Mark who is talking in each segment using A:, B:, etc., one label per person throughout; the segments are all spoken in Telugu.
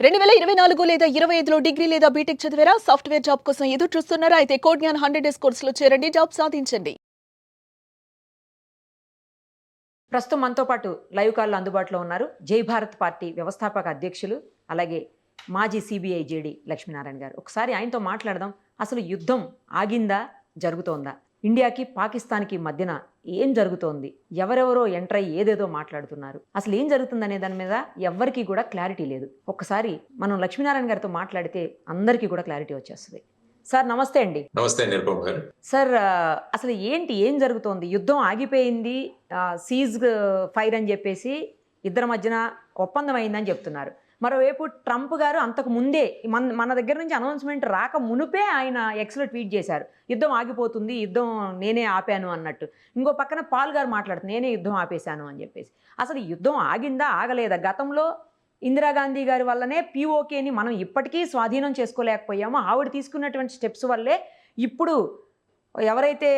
A: 2024 లేదా 25లో డిగ్రీ లేదా బీటెక్ చదివారా? సాఫ్ట్‌వేర్ జాబ్ కోసం ఎదురు చూస్తున్నారా? అయితే కోడ్ జ్ఞాన్ 100 డేస్ కోర్సులో చేరండి. జాబ్ సాధించండి.
B: ప్రస్తుతం మనతో పాటు లైవ్ కాల్‌లో అందుబాటులో ఉన్నారు. జై భారత్ పార్టీ వ్యవస్థాపక అధ్యక్షులు, అలాగే మాజీ సీబీఐ జేడీ లక్ష్మీనారాయణ గారు. ఒకసారి ఆయనతో మాట్లాడదాం. అసలు యుద్ధం ఆగిందా? జరుగుతోందా? ఇండియాకి, పాకిస్తాన్‌కి మధ్యన ఏం జరుగుతోంది? ఎవరెవరో ఎంటర్ అయ్యి ఏదేదో మాట్లాడుతున్నారు. అసలు ఏం జరుగుతుందనే దాని మీద ఎవ్వరికీ కూడా క్లారిటీ లేదు. ఒక్కసారి మనం లక్ష్మీనారాయణ గారితో మాట్లాడితే అందరికీ కూడా క్లారిటీ వచ్చేస్తది. సార్ నమస్తే అండి.
C: నమస్తే నిరుపమ గారు.
B: సార్ అసలు ఏం జరుగుతోంది? యుద్ధం ఆగిపోయింది. సీజ్ ఫైర్ అని చెప్పేసి ఇద్దరి మధ్యన ఒప్పందం అయిందని చెప్తున్నారు. మరోవైపు ట్రంప్ గారు అంతకు ముందే మన దగ్గర నుంచి అనౌన్స్మెంట్ రాక మునుపే ఆయన ఎక్స్‌లో ట్వీట్ చేశారు. యుద్ధం ఆగిపోతుంది, యుద్ధం నేనే ఆపాను అన్నట్టు. ఇంకో పక్కన పాల్ గారు మాట్లాడుతూ నేనే యుద్ధం ఆపేశాను అని చెప్పేసి. అసలు యుద్ధం ఆగిందా? ఆగలేదా? గతంలో ఇందిరాగాంధీ గారి వల్లనే పీఓకేని మనం ఇప్పటికీ స్వాధీనం చేసుకోలేకపోయామో. ఆవిడ తీసుకున్నటువంటి స్టెప్స్ వల్లే ఇప్పుడు ఎవరైతే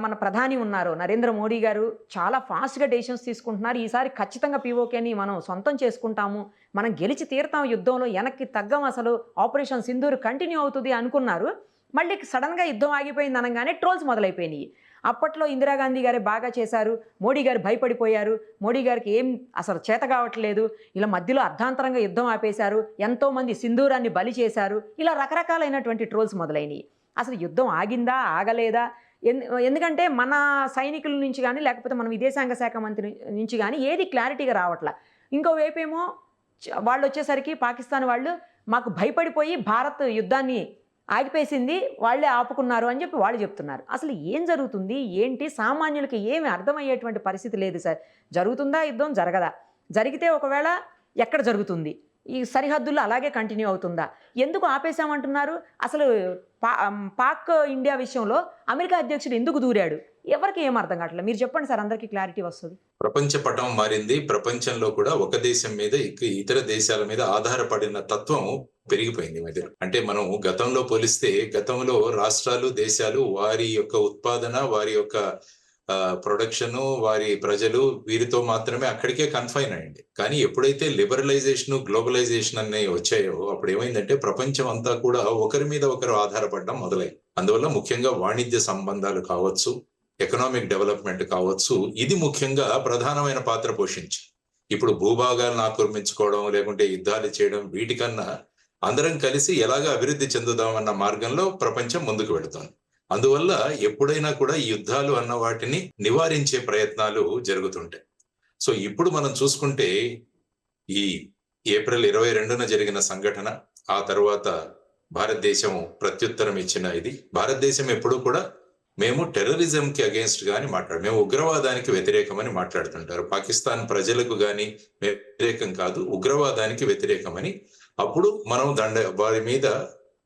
B: మన ప్రధాని ఉన్నారో నరేంద్ర మోడీ గారు చాలా ఫాస్ట్‌గా డెసిషన్స్ తీసుకుంటున్నారు. ఈసారి ఖచ్చితంగా పీఓకేని మనం సొంతం చేసుకుంటాము. మనం గెలిచి తీరుతాం యుద్ధంలో, వెనక్కి తగ్గం, అసలు ఆపరేషన్ సింధూర్ కంటిన్యూ అవుతుంది అనుకున్నారు. మళ్ళీ సడన్‌గా యుద్ధం ఆగిపోయింది అనంగానే ట్రోల్స్ మొదలైపోయినాయి. అప్పట్లో ఇందిరాగాంధీ గారే బాగా చేశారు, మోడీ గారు భయపడిపోయారు, మోడీ గారికి ఏం అసలు చేత కావట్లేదు, ఇలా మధ్యలో అర్ధాంతరంగా యుద్ధం ఆపేశారు, ఎంతోమంది సింధూరాన్ని బలి చేశారు, ఇలా రకరకాలైనటువంటి ట్రోల్స్ మొదలైనయి. అసలు యుద్ధం ఆగిందా? ఆగలేదా? ఎందుకంటే మన సైనికుల నుంచి కానీ, లేకపోతే మన విదేశాంగ శాఖ మంత్రి నుంచి కానీ ఏది క్లారిటీగా రావట్లా. ఇంకోవైపేమో వాళ్ళు వచ్చేసరికి పాకిస్తాన్ వాళ్ళు మాకు భయపడిపోయి భారత్ యుద్ధాన్ని ఆగిపేసింది, వాళ్ళే ఆపుకున్నారు అని చెప్పి వాళ్ళు చెప్తున్నారు. అసలు ఏం జరుగుతుంది? ఏంటి? సామాన్యులకి ఏమి అర్థమయ్యేటువంటి పరిస్థితి లేదు సార్. జరుగుతుందా యుద్ధం? జరగదా? జరిగితే ఒకవేళ ఎక్కడ జరుగుతుంది? ఈ సరిహద్దుల్లో అలాగే కంటిన్యూ అవుతుందా? ఎందుకు ఆపేశామంటున్నారు? అసలు పాక్ ఇండియా విషయంలో అమెరికా అధ్యక్షుడు ఎందుకు దూరాడు? ఎవరికి ఏం అర్థం కావట్లేదు. మీరు చెప్పండి సార్, అందరికీ క్లారిటీ వస్తుంది.
C: ప్రపంచ పటం మారింది. ప్రపంచంలో కూడా ఒక దేశం మీద ఇతర దేశాల మీద ఆధారపడిన తత్వం పెరిగిపోయింది ఈ మధ్యలో. అంటే మనం గతంలో పోలిస్తే, గతంలో రాష్ట్రాలు, దేశాలు వారి యొక్క ఉత్పాదన, వారి యొక్క ప్రొడక్షన్, వారి ప్రజలు వీరితో మాత్రమే అక్కడికే కన్ఫైన్ అయ్యింది. కానీ ఎప్పుడైతే లిబరలైజేషన్, గ్లోబలైజేషన్ అనేవి వచ్చాయో అప్పుడు ఏమైందంటే ప్రపంచం అంతా కూడా ఒకరి మీద ఒకరు ఆధారపడడం మొదలైంది. అందువల్ల ముఖ్యంగా వాణిజ్య సంబంధాలు కావచ్చు, ఎకనామిక్ డెవలప్మెంట్ కావచ్చు, ఇది ముఖ్యంగా ప్రధానమైన పాత్ర పోషించి ఇప్పుడు భూభాగాలను ఆక్రమించుకోవడం, లేకుంటే యుద్ధాలు చేయడం, వీటికన్నా అందరం కలిసి ఎలాగ అభివృద్ధి చెందుదామన్న మార్గంలో ప్రపంచం ముందుకు వెళుతోంది. అందువల్ల ఎప్పుడైనా కూడా ఈ యుద్ధాలు అన్న వాటిని నివారించే ప్రయత్నాలు జరుగుతుంటాయి. సో ఇప్పుడు మనం చూసుకుంటే ఈ ఏప్రిల్ 22న జరిగిన సంఘటన, ఆ తర్వాత భారతదేశం ప్రత్యుత్తరం ఇచ్చిన ఇది. భారతదేశం ఎప్పుడు కూడా మేము టెర్రరిజం కి అగేన్స్ట్ గాని మేము ఉగ్రవాదానికి వ్యతిరేకమని మాట్లాడుతుంటారు. పాకిస్తాన్ ప్రజలకు గాని వ్యతిరేకం కాదు, ఉగ్రవాదానికి వ్యతిరేకమని. అప్పుడు మనం వారి మీద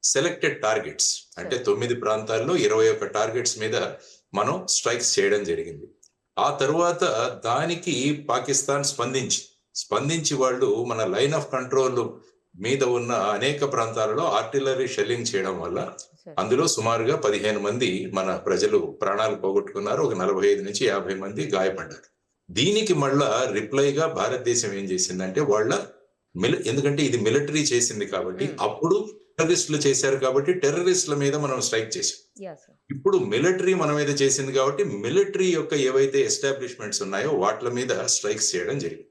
C: సెలెక్టెడ్ టార్గెట్స్, అంటే 9 ప్రాంతాల్లో 21 టార్గెట్స్ మీద మనం స్ట్రైక్స్ చేయడం జరిగింది. ఆ తరువాత దానికి పాకిస్తాన్ స్పందించి వాళ్ళు మన లైన్ ఆఫ్ కంట్రోల్ మీద ఉన్న అనేక ప్రాంతాలలో ఆర్టిలరీ షెల్లింగ్ చేయడం వల్ల అందులో సుమారుగా 15 మంది మన ప్రజలు ప్రాణాలు పోగొట్టుకున్నారు. ఒక 45 నుంచి 50 మంది గాయపడ్డారు. దీనికి మళ్ళా రిప్లైగా భారతదేశం ఏం చేసిందంటే ఎందుకంటే ఇది మిలిటరీ చేసింది కాబట్టి, అప్పుడు టెర్రరిస్టులు చేశారు కాబట్టి టెర్రరిస్టుల మీద మనం స్ట్రైక్ చేసాం. ఇప్పుడు మిలిటరీ మన మీద చేసింది కాబట్టి మిలిటరీ యొక్క ఏవైతే ఎస్టాబ్లిష్మెంట్స్ ఉన్నాయో వాటి మీద స్ట్రైక్స్ చేయడం జరిగింది.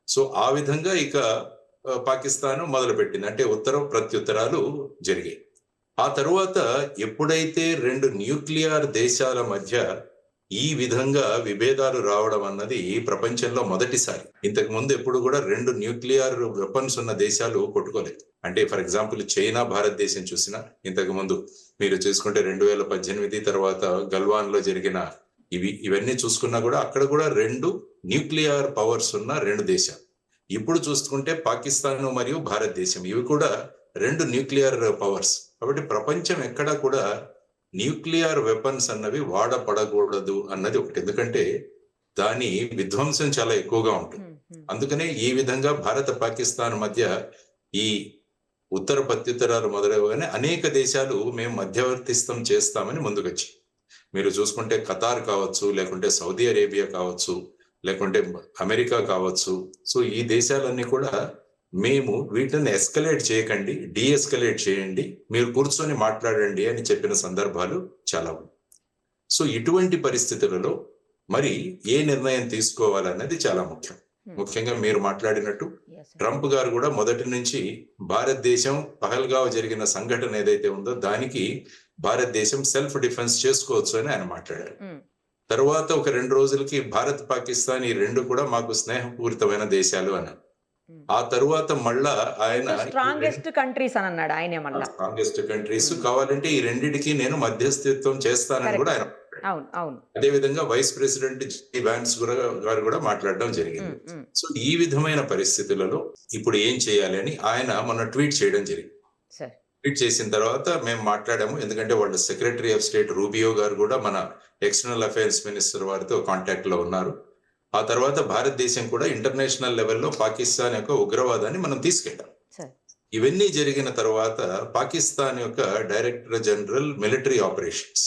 C: సో ఆ విధంగా ఇక పాకిస్తాన్ మొదలుపెట్టింది. అంటే ఉత్తరం ప్రత్యుత్తరాలు జరిగాయి. ఆ తరువాత ఎప్పుడైతే 2 న్యూక్లియర్ దేశాల మధ్య ఈ విధంగా విభేదాలు రావడం అన్నది ప్రపంచంలో మొదటిసారి. ఇంతకు ముందు ఎప్పుడు కూడా 2 న్యూక్లియర్ వెపన్స్ ఉన్న దేశాలు కొట్టుకోలేదు. అంటే ఫర్ ఎగ్జాంపుల్ చైనా, భారతదేశం చూసినా, ఇంతకు ముందు మీరు చూసుకుంటే 2018 తర్వాత గల్వాన్ లో జరిగిన ఇవన్నీ చూసుకున్నా కూడా అక్కడ కూడా 2 న్యూక్లియర్ పవర్స్ ఉన్న 2 దేశాలు. ఇప్పుడు చూసుకుంటే పాకిస్తాన్ మరియు భారతదేశం, ఇవి కూడా 2 న్యూక్లియర్ పవర్స్. కాబట్టి ప్రపంచం ఎక్కడా కూడా న్యూక్లియర్ వెపన్స్ అన్నవి వాడపడకూడదు అన్నది ఒకటి. ఎందుకంటే దాని విధ్వంసం చాలా ఎక్కువగా ఉంటుంది. అందుకనే ఈ విధంగా భారత పాకిస్తాన్ మధ్య ఈ ఉత్తర ప్రత్యుత్తరాలు మొదలవగానే అనేక దేశాలు మేము మధ్యవర్తిత్వం చేస్తామని ముందుకొచ్చి, మీరు చూసుకుంటే ఖతార్ కావచ్చు, లేకుంటే సౌదీ అరేబియా కావచ్చు, లేకుంటే అమెరికా కావచ్చు. సో ఈ దేశాలన్నీ కూడా మేము వీటిని ఎస్కలేట్ చేయకండి, డీఎస్కలేట్ చేయండి, మీరు కూర్చొని మాట్లాడండి అని చెప్పిన సందర్భాలు చాలా ఉన్నాయి. సో ఇటువంటి పరిస్థితులలో మరి ఏ నిర్ణయం తీసుకోవాలన్నది చాలా ముఖ్యం. ముఖ్యంగా మీరు మాట్లాడినట్టు ట్రంప్ గారు కూడా మొదటి నుంచి భారతదేశం పహల్గావ్ జరిగిన సంఘటన ఏదైతే ఉందో దానికి భారతదేశం సెల్ఫ్ డిఫెన్స్ చేసుకోవచ్చు అని ఆయన మాట్లాడారు. తర్వాత ఒక 2 రోజులకి భారత్ పాకిస్తాన్ ఈ రెండు కూడా మాకు స్నేహపూరితమైన దేశాలు అన్నారు. ఆ తరువాత మళ్ళా ఆయన
B: స్ట్రాంగెస్ట్ కంట్రీస్ అని అన్నాడు ఆయనే మళ్ళా.
C: స్ట్రాంగెస్ట్ కంట్రీస్ కావాలంటే ఈ రెండిటికి నేను మధ్యస్థిత్వం చేస్తానని కూడా ఆయన మాట్లాడారు.
B: అవును అవును.
C: అదే విధంగా వైస్ ప్రెసిడెంట్ జే వాన్స్ గారు కూడా మాట్లాడడం జరిగింది. సో ఈ విధమైన పరిస్థితులలో ఇప్పుడు ఏం చేయాలి అని ఆయన మొన్న ట్వీట్ చేయడం జరిగింది.
B: సరే.
C: ట్వీట్ చేసిన తర్వాత మేము మాట్లాడాము. ఎందుకంటే వాళ్ళ సెక్రటరీ ఆఫ్ స్టేట్ రూబియో గారు కూడా మన ఎక్స్టర్నల్ అఫైర్స్ మినిస్టర్ వారితో కాంటాక్ట్ లో ఉన్నారు. ఆ తర్వాత భారతదేశం కూడా ఇంటర్నేషనల్ లెవెల్లో పాకిస్తాన్ యొక్క ఉగ్రవాదాన్ని మనం తీసుకెళ్ళాం.
B: సరే.
C: ఇవన్నీ జరిగిన తర్వాత పాకిస్తాన్ యొక్క డైరెక్టర్ జనరల్ మిలిటరీ ఆపరేషన్స్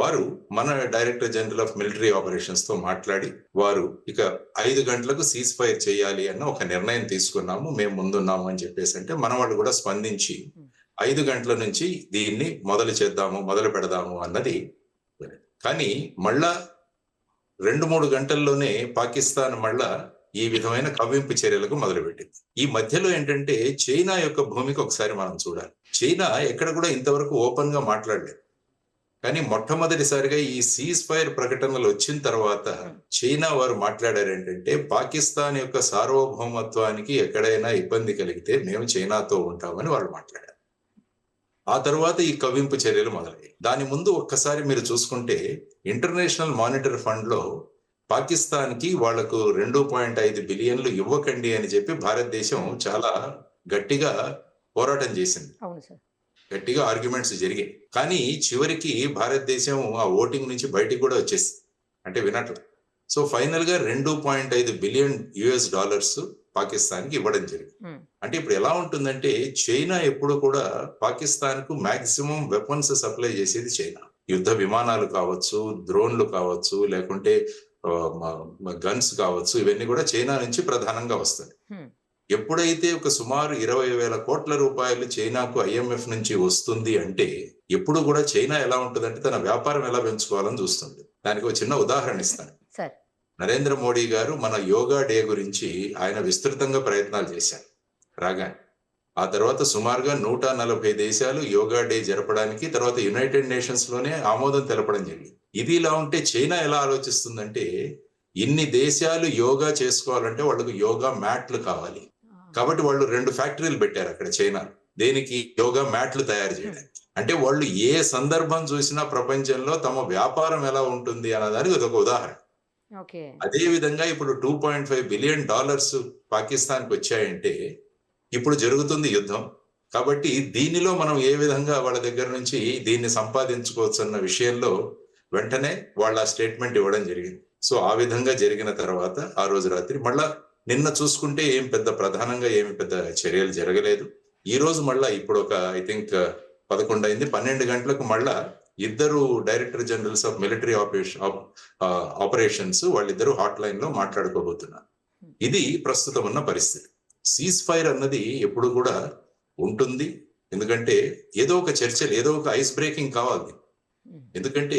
C: వారు మన director general of military operations తో మాట్లాడి వారు ఇక 5 గంటలకు సీజ్ ఫైర్ చేయాలి అన్న ఒక నిర్ణయం తీసుకున్నాము, మేము ముందున్నాము అని చెప్పేసి అంటే మన వాళ్ళు కూడా స్పందించి 5 గంటల నుంచి దీన్ని మొదలు పెడదాము అన్నది. కానీ మళ్ళా 2-3 గంటల్లోనే పాకిస్తాన్ మళ్ళా ఈ విధమైన కవ్వింపు చర్యలకు మొదలుపెట్టింది. ఈ మధ్యలో ఏంటంటే చైనా యొక్క భూమిక ఒకసారి మనం చూడాలి. చైనా ఎక్కడ కూడా ఇంతవరకు ఓపెన్ గా మాట్లాడలేదు. కానీ మొట్టమొదటిసారిగా ఈ సీజ్ ఫైర్ ప్రకటనలు వచ్చిన తర్వాత చైనా వారు మాట్లాడారు ఏంటంటే పాకిస్తాన్ యొక్క సార్వభౌమత్వానికి ఎక్కడైనా ఇబ్బంది కలిగితే మేము చైనాతో ఉంటామని వాళ్ళు మాట్లాడారు. ఆ తర్వాత ఈ కవ్వింపు చర్యలు మొదలయ్యాయి. దాని ముందు ఒక్కసారి మీరు చూసుకుంటే ఇంటర్నేషనల్ మానిటరీ ఫండ్ లో పాకిస్తాన్ కి వాళ్లకు 2.5 బిలియన్లు ఇవ్వకండి అని చెప్పి భారతదేశం చాలా గట్టిగా పోరాటం చేసింది.
B: అవును సార్.
C: గట్టిగా ఆర్గ్యుమెంట్స్ జరిగాయి. కానీ చివరికి భారతదేశం ఆ ఓటింగ్ నుంచి బయటికి కూడా వచ్చేసింది, అంటే వినట్ల. సో ఫైనల్ గా 2.5 బిలియన్ US$ పాకిస్తాన్ కి ఇవ్వడం జరిగింది. అంటే ఇప్పుడు ఎలా ఉంటుందంటే చైనా ఎప్పుడు కూడా పాకిస్తాన్ కు మాక్సిమం వెపన్స్ సప్లై చేసేది చైనా. యుద్ధ విమానాలు కావచ్చు, డ్రోన్లు కావచ్చు, లేకుంటే గన్స్ కావచ్చు, ఇవన్నీ కూడా చైనా నుంచి ప్రధానంగా వస్తాయి. ఎప్పుడైతే ఒక సుమారు 20,000 కోట్ల రూపాయలు చైనాకు IMF నుంచి వస్తుంది అంటే ఎప్పుడు కూడా చైనా ఎలా ఉంటుందంటే తన వ్యాపారం ఎలా పెంచుకోవాలని చూస్తుంది. దానికి ఒక చిన్న ఉదాహరణ ఇస్తాను. నరేంద్ర మోడీ గారు మన యోగా డే గురించి ఆయన విస్తృతంగా ప్రయత్నాలు చేశారు రాగానే. ఆ తర్వాత సుమారుగా 140 దేశాలు యోగా డే జరపడానికి తర్వాత యునైటెడ్ నేషన్స్ లోనే ఆమోదం తెలపడం జరిగింది. ఇది ఇలా ఉంటే చైనా ఎలా ఆలోచిస్తుందంటే ఇన్ని దేశాలు యోగా చేసుకోవాలంటే వాళ్ళకు యోగా మ్యాట్లు కావాలి. కాబట్టి వాళ్ళు 2 ఫ్యాక్టరీలు పెట్టారు అక్కడ చైనా. దేనికి? యోగా మ్యాట్లు తయారు చేయడానికి. అంటే వాళ్ళు ఏ సందర్భం చూసినా ప్రపంచంలో తమ వ్యాపారం ఎలా ఉంటుంది అన్నదానికి అదొక ఉదాహరణ. అదే విధంగా ఇప్పుడు $2.5 బిలియన్ పాకిస్తాన్ కి వచ్చాయంటే ఇప్పుడు జరుగుతుంది యుద్ధం. కాబట్టి దీనిలో మనం ఏ విధంగా వాళ్ళ దగ్గర నుంచి దీన్ని సంపాదించుకోవచ్చు అన్న విషయంలో వెంటనే వాళ్ళ స్టేట్మెంట్ ఇవ్వడం జరిగింది. సో ఆ విధంగా జరిగిన తర్వాత ఆ రోజు రాత్రి మళ్ళా నిన్న చూసుకుంటే ఏం పెద్ద ప్రధానంగా ఏమి పెద్ద చర్యలు జరగలేదు. ఈ రోజు మళ్ళా ఇప్పుడు ఒక ఐ థింక్ 11 అయింది, 12 గంటలకు మళ్ళా 2 director generals of military operations వాళ్ళిద్దరూ హాట్ లైన్ లో మాట్లాడుకోబోతున్నారు. ఇది ప్రస్తుతం ఉన్న పరిస్థితి. సీజ్ ఫైర్ అన్నది ఎప్పుడు కూడా ఉంటుంది, ఎందుకంటే ఏదో ఒక చర్చలు, ఏదో ఒక ఐస్ బ్రేకింగ్ కావాలి. ఎందుకంటే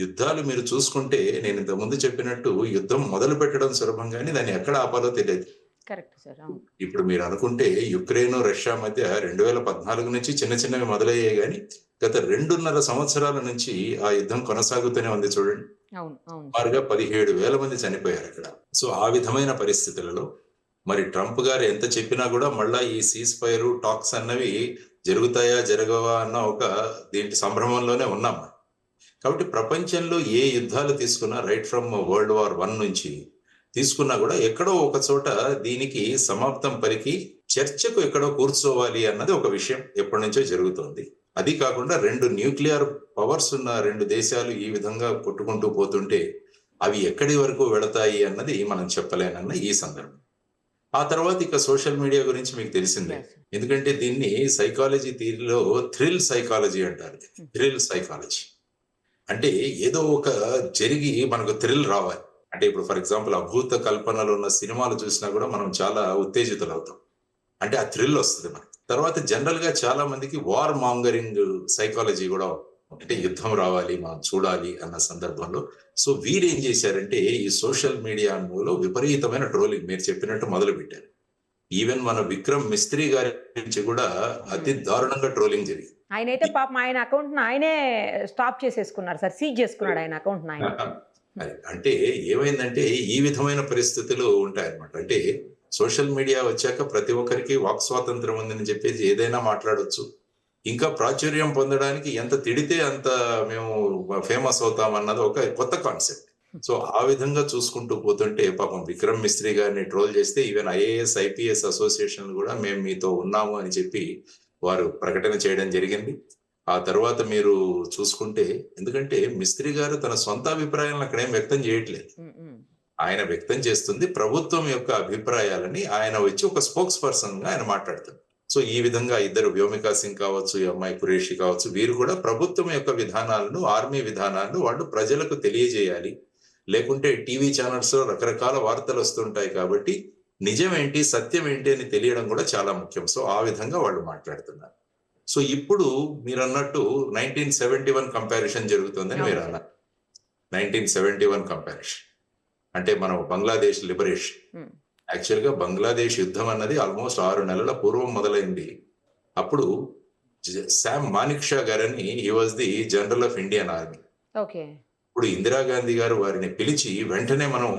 C: యుద్ధాలు మీరు చూసుకుంటే నేను ఇంత ముందు చెప్పినట్టు యుద్ధం మొదలు పెట్టడం సులభం కానీ దాన్ని ఎక్కడ ఆపాలో తెలియదు. ఇప్పుడు మీరు అనుకుంటే యుక్రెయిన్ రష్యా మధ్య 2014 నుంచి చిన్నవి మొదలయ్యాయి కానీ గత 2.5 సంవత్సరాల నుంచి ఆ యుద్ధం కొనసాగుతూనే ఉంది. చూడండి, సుమారుగా 17,000 మంది చనిపోయారు అక్కడ. సో ఆ విధమైన పరిస్థితులలో మరి ట్రంప్ గారు ఎంత చెప్పినా కూడా మళ్ళా ఈ సీజ్ ఫైర్ టాక్స్ అన్నవి జరుగుతాయా జరగవా అన్న ఒక దీంటి సంభ్రమంలోనే ఉన్నాం. కాబట్టి ప్రపంచంలో ఏ యుద్ధాలు తీసుకున్నా right from World War I నుంచి తీసుకున్నా కూడా ఎక్కడో ఒక చోట దీనికి సమాప్తం పలికి చర్చకు ఎక్కడో కూర్చోవాలి అన్నది ఒక విషయం ఎప్పటి నుంచో జరుగుతోంది. అది కాకుండా 2 న్యూక్లియర్ పవర్స్ ఉన్న 2 దేశాలు ఈ విధంగా కొట్టుకుంటూ పోతుంటే అవి ఎక్కడి వరకు వెళతాయి అన్నది మనం చెప్పలేనన్న ఈ సందర్భం. ఆ తర్వాత ఇక సోషల్ మీడియా గురించి మీకు తెలిసిందే, ఎందుకంటే దీన్ని సైకాలజీ థియరీలో థ్రిల్ సైకాలజీ అంటారు. థ్రిల్ సైకాలజీ అంటే ఏదో ఒక జరిగి మనకు థ్రిల్ రావాలి. అంటే ఇప్పుడు ఫర్ ఎగ్జాంపుల్ అభూత కల్పనలు ఉన్న సినిమాలు చూసినా కూడా మనం చాలా ఉత్తేజితులు అవుతాం. అంటే ఆ థ్రిల్ వస్తుంది మనకి. తర్వాత జనరల్ గా చాలా మందికి వార్ మాంగరింగ్ సైకాలజీ కూడా, అంటే యుద్ధం రావాలి మనం చూడాలి అన్న సందర్భంలో. సో వీరు ఏం చేశారంటే ఈ సోషల్ మీడియా లో విపరీతమైన ట్రోలింగ్ మీరు చెప్పినట్టు మొదలు పెట్టారు. ఈవెన్ మన విక్రమ్ మిస్త్రీ గారి నుంచి కూడా అతి దారుణంగా ట్రోలింగ్ జరిగింది.
B: ఆయనైతే పాపం ఆయన అకౌంట్ ఆయనే స్టాప్ చేసేసుకున్నారు సార్, సీజ్ చేసుకున్నాడు ఆయన అకౌంట్ ఆయన.
C: అంటే ఏమైందంటే ఈ విధమైన పరిస్థితులు ఉంటాయన్నమాట. అంటే సోషల్ మీడియా వచ్చాక ప్రతి ఒక్కరికి వాక్ స్వాతంత్రం ఉందని చెప్పేసి ఏదైనా మాట్లాడొచ్చు. ఇంకా ప్రాచుర్యం పొందడానికి ఎంత తిడితే అంత మేము ఫేమస్ అవుతాం అన్నది ఒక కొత్త కాన్సెప్ట్. సో ఆ విధంగా చూసుకుంటూ పోతుంటే పాపం విక్రమ్ మిస్త్రీ గారిని ట్రోల్ చేస్తే ఈవెన్ ఐఏఎస్ ఐపీఎస్ అసోసియేషన్ కూడా మేము మీతో ఉన్నాము అని చెప్పి వారు ప్రకటన చేయడం జరిగింది. ఆ తర్వాత మీరు చూసుకుంటే, ఎందుకంటే మిస్త్రీ గారు తన సొంత అభిప్రాయాలను అక్కడ ఏం వ్యక్తం చేయట్లేదు. ఆయన వ్యక్తం చేస్తుంది ప్రభుత్వం యొక్క అభిప్రాయాలని. ఆయన వచ్చి ఒక స్పోక్స్ పర్సన్ గా ఆయన మాట్లాడుతారు. సో ఈ విధంగా ఇద్దరు, వ్యోమికా సింగ్ కావచ్చు, ఈ అమ్మాయి కురేషి కావచ్చు, వీరు కూడా ప్రభుత్వం యొక్క విధానాలను, ఆర్మీ విధానాలను వాళ్ళు ప్రజలకు తెలియజేయాలి. లేకుంటే టీవీ ఛానల్స్ లో రకరకాల వార్తలు వస్తుంటాయి కాబట్టి నిజం ఏంటి సత్యం ఏంటి అని తెలియడం కూడా చాలా ముఖ్యం. సో ఆ విధంగా వాళ్ళు మాట్లాడుతున్నారు. సో ఇప్పుడు మీరు అన్నట్టు 1971 కంపారిజన్ జరుగుతుందని మీరు అన్నారు. 1971 కంపారిజన్ అంటే మనం బంగ్లాదేశ్ లిబరేషన్. యాక్చువల్ గా బంగ్లాదేశ్ యుద్ధం అన్నది ఆల్మోస్ట్ 6 నెలల పూర్వం మొదలైంది. అప్పుడు శామ్ మానిక్ షా గారని, he was the general of Indian army.
B: Okay.
C: ఇప్పుడు ఇందిరాగాంధీ గారు వారిని పిలిచి వెంటనే మనం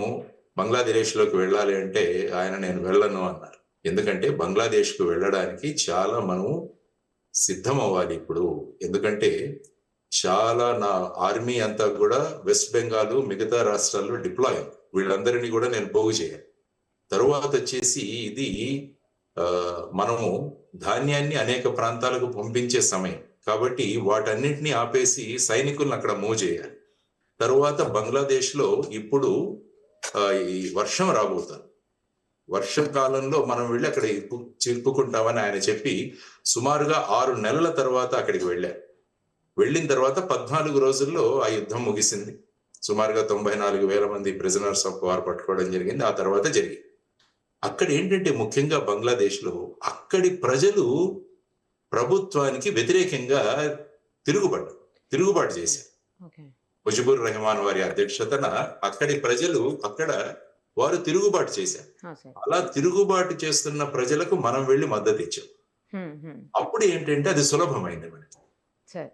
C: బంగ్లాదేశ్ లోకి వెళ్ళాలి అంటే ఆయన నేను వెళ్ళను అన్నారు. ఎందుకంటే బంగ్లాదేశ్ కు వెళ్ళడానికి చాలా మనం సిద్ధం అవ్వాలి ఇప్పుడు. ఎందుకంటే చాలా నా ఆర్మీ అంతా కూడా వెస్ట్ బెంగాల్ మిగతా రాష్ట్రాల్లో డిప్లాయ్, వీళ్ళందరినీ కూడా నేను పోగు చేయాలి. తరువాత వచ్చేసి ఇది మనము ధాన్యాన్ని అనేక ప్రాంతాలకు పంపించే సమయం కాబట్టి వాటన్నింటినీ ఆపేసి సైనికులను అక్కడ మూవ్ చేయాలి. తరువాత బంగ్లాదేశ్ లో ఇప్పుడు ఈ వర్షం రాబోతుంది. వర్షాకాలంలో మనం వెళ్ళి అక్కడ చిరుపుకుంటామని ఆయన చెప్పి సుమారుగా 6 నెలల తర్వాత అక్కడికి వెళ్ళారు. వెళ్ళిన తర్వాత 14 రోజుల్లో ఆ యుద్ధం ముగిసింది. సుమారుగా 94,000 మంది ప్రిజనర్స్ ఆఫ్ వార్ పట్టుకోవడం జరిగింది. ఆ తర్వాత జరిగింది. అక్కడ ఏంటంటే ముఖ్యంగా బంగ్లాదేశ్ లో అక్కడి ప్రజలు ప్రభుత్వానికి వ్యతిరేకంగా తిరుగుబాటు చేశారు. ముజిబుర్ రెహమాన్ వారి అధ్యక్షతన అక్కడి ప్రజలు వారు తిరుగుబాటు చేశారు. అలా తిరుగుబాటు చేస్తున్న ప్రజలకు మనం వెళ్ళి మద్దతు ఇచ్చాం. అప్పుడు ఏంటంటే అది సులభమైంది మనకి.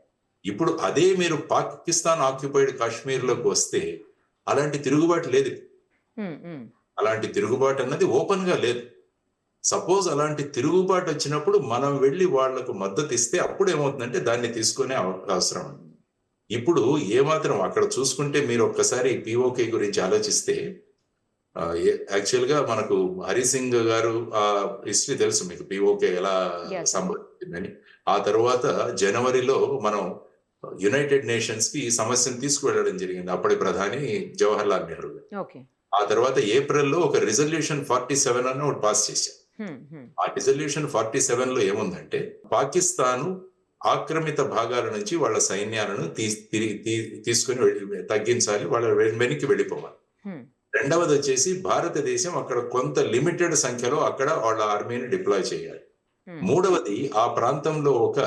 C: ఇప్పుడు అదే మీరు పాకిస్తాన్ ఆక్యుపైడ్ కాశ్మీర్ లోకి వస్తే అలాంటి తిరుగుబాటు లేదు. అలాంటి తిరుగుబాటు అన్నది ఓపెన్ గా లేదు. సపోజ్ అలాంటి తిరుగుబాటు వచ్చినప్పుడు మనం వెళ్ళి వాళ్లకు మద్దతు ఇస్తే అప్పుడు ఏమవుతుందంటే దాన్ని తీసుకునే అవసరం. ఇప్పుడు ఏమాత్రం అక్కడ చూసుకుంటే మీరు ఒక్కసారి పిఓకే గురించి ఆలోచిస్తే, యాక్చువల్ గా మనకు హరి సింగ్ గారు ఆ హిస్టరీ తెలుసు మీకు, పిఓకే ఎలా సంభవించిందని. ఆ తర్వాత జనవరిలో మనం యునైటెడ్ నేషన్స్ కి ఈ సమస్యను తీసుకువెళ్ళడం జరిగింది అప్పటి ప్రధాని జవహర్ లాల్ నెహ్రూ. ఆ తర్వాత ఏప్రిల్లో ఒక రిజల్యూషన్ 47 అని ఒకటి పాస్ చేశారు. ఆ రిజల్యూషన్ 47 లో ఏముందంటే పాకిస్తాను ఆక్రమిత భాగాల నుంచి వాళ్ళ సైన్యాలను తీసుకుని తగ్గించాలి, వాళ్ళ వెనక్కి వెళ్ళిపోవాలి. రెండవది వచ్చేసి భారతదేశం అక్కడ కొంత లిమిటెడ్ సంఖ్యలో అక్కడ వాళ్ళ ఆర్మీని డిప్లాయ్ చేయాలి. మూడవది ఆ ప్రాంతంలో ఒక